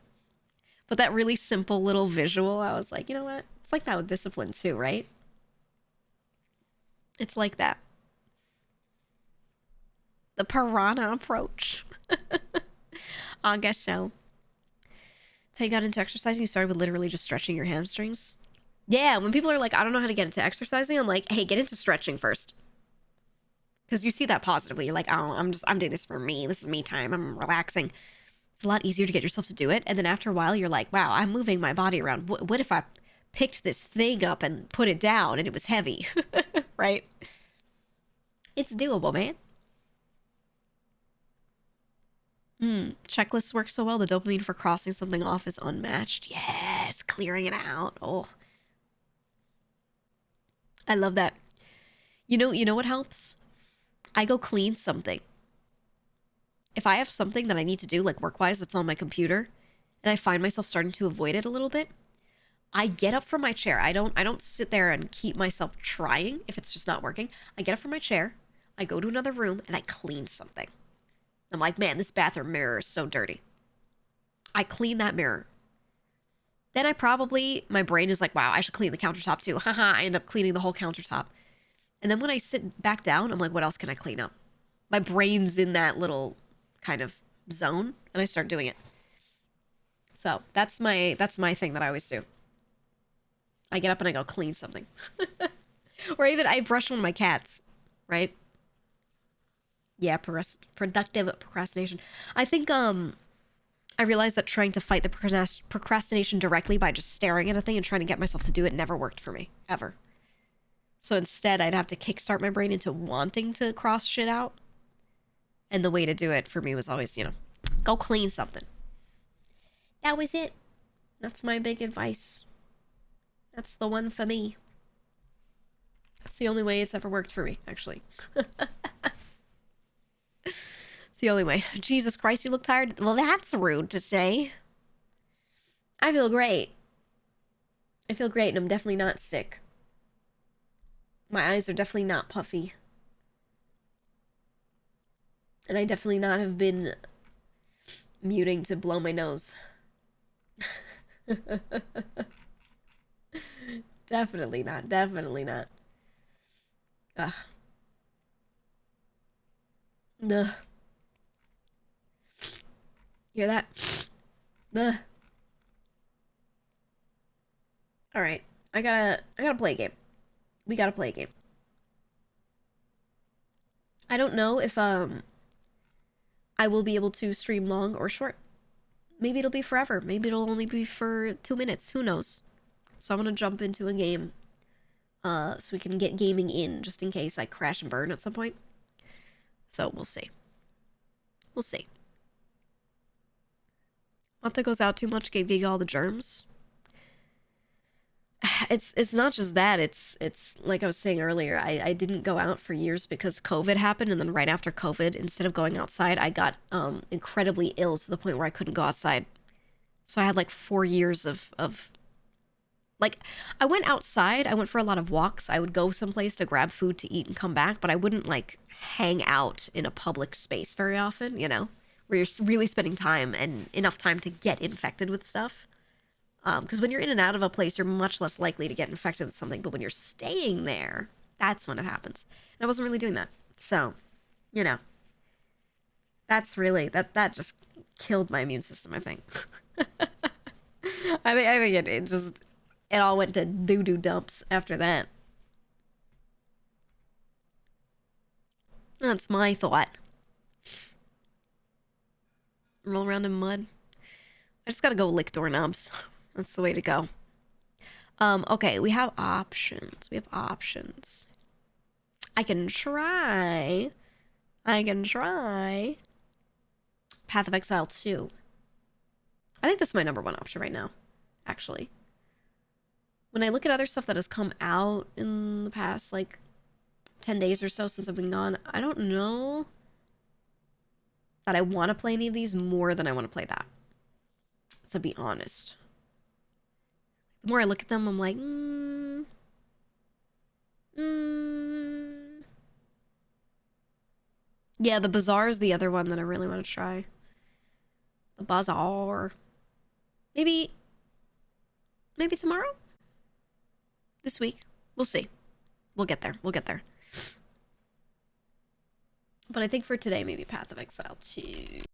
But that really simple little visual, I was like, you know what? It's like that with discipline too, right? It's like that. The piranha approach. I guess so. That's how you got into exercising? You started with literally just stretching your hamstrings? Yeah, when people are like, I don't know how to get into exercising, I'm like, hey, get into stretching first. Because you see that positively. You're like, oh, I'm doing this for me. This is me time. I'm relaxing. It's a lot easier to get yourself to do it. And then after a while, you're like, wow, I'm moving my body around. What if I picked this thing up and put it down and it was heavy? Right? It's doable, man. Checklists work so well. The dopamine for crossing something off is unmatched. Yes, clearing it out. Oh, I love that. You know what helps? I go clean something. If I have something that I need to do, like work-wise, that's on my computer, and I find myself starting to avoid it a little bit, I get up from my chair. I don't sit there and keep myself trying if it's just not working. I get up from my chair, I go to another room, and I clean something. I'm like, man, this bathroom mirror is so dirty. I clean that mirror. Then my brain is like, wow, I should clean the countertop too. Haha, I end up cleaning the whole countertop. And then when I sit back down, I'm like, what else can I clean up? My brain's in that little kind of zone, and I start doing it. So that's my thing that I always do. I get up and I go clean something. Or even I brush one of my cats, right? Yeah, productive procrastination. I think I realized that trying to fight the procrastination directly by just staring at a thing and trying to get myself to do it never worked for me, ever. So instead, I'd have to kickstart my brain into wanting to cross shit out. And the way to do it for me was always, go clean something. That was it. That's my big advice. That's the one for me. That's the only way it's ever worked for me, actually. It's the only way. Jesus Christ, you look tired? Well, that's rude to say. I feel great. I feel great, and I'm definitely not sick. My eyes are definitely not puffy. And I definitely not have been muting to blow my nose. Definitely not. Definitely not. Ugh. Ugh. Hear that? Ugh. All right. I gotta play a game. We gotta play a game. I don't know if I will be able to stream long or short. Maybe it'll be forever. Maybe it'll only be for 2 minutes. Who knows? So I'm gonna jump into a game so we can get gaming in just in case I crash and burn at some point. So we'll see. We'll see. Month that goes out too much gave Giga all the germs. It's not just that. It's like I was saying earlier. I didn't go out for years because COVID happened, and then right after COVID, instead of going outside, I got incredibly ill to the point where I couldn't go outside. So I had like 4 years of like, I went outside. I went for a lot of walks. I would go someplace to grab food to eat and come back, but I wouldn't like hang out in a public space very often, where you're really spending time and enough time to get infected with stuff. Because when you're in and out of a place, you're much less likely to get infected with something. But when you're staying there, that's when it happens. And I wasn't really doing that. So, that's really, that just killed my immune system, I think. I think it all went to doo-doo dumps after that. That's my thought. Roll around in mud. I just gotta go lick doorknobs. That's the way to go. Okay, we have options. I can try. Path of Exile 2. I think that's my number 1 option right now, actually. When I look at other stuff that has come out in the past, like, 10 days or so since I've been gone, I don't know that I want to play any of these more than I want to play that. To be honest. The more I look at them, I'm like, Yeah, the Bazaar is the other one that I really want to try. The Bazaar. Maybe tomorrow? This week? We'll see. We'll get there. But I think for today, maybe Path of Exile 2.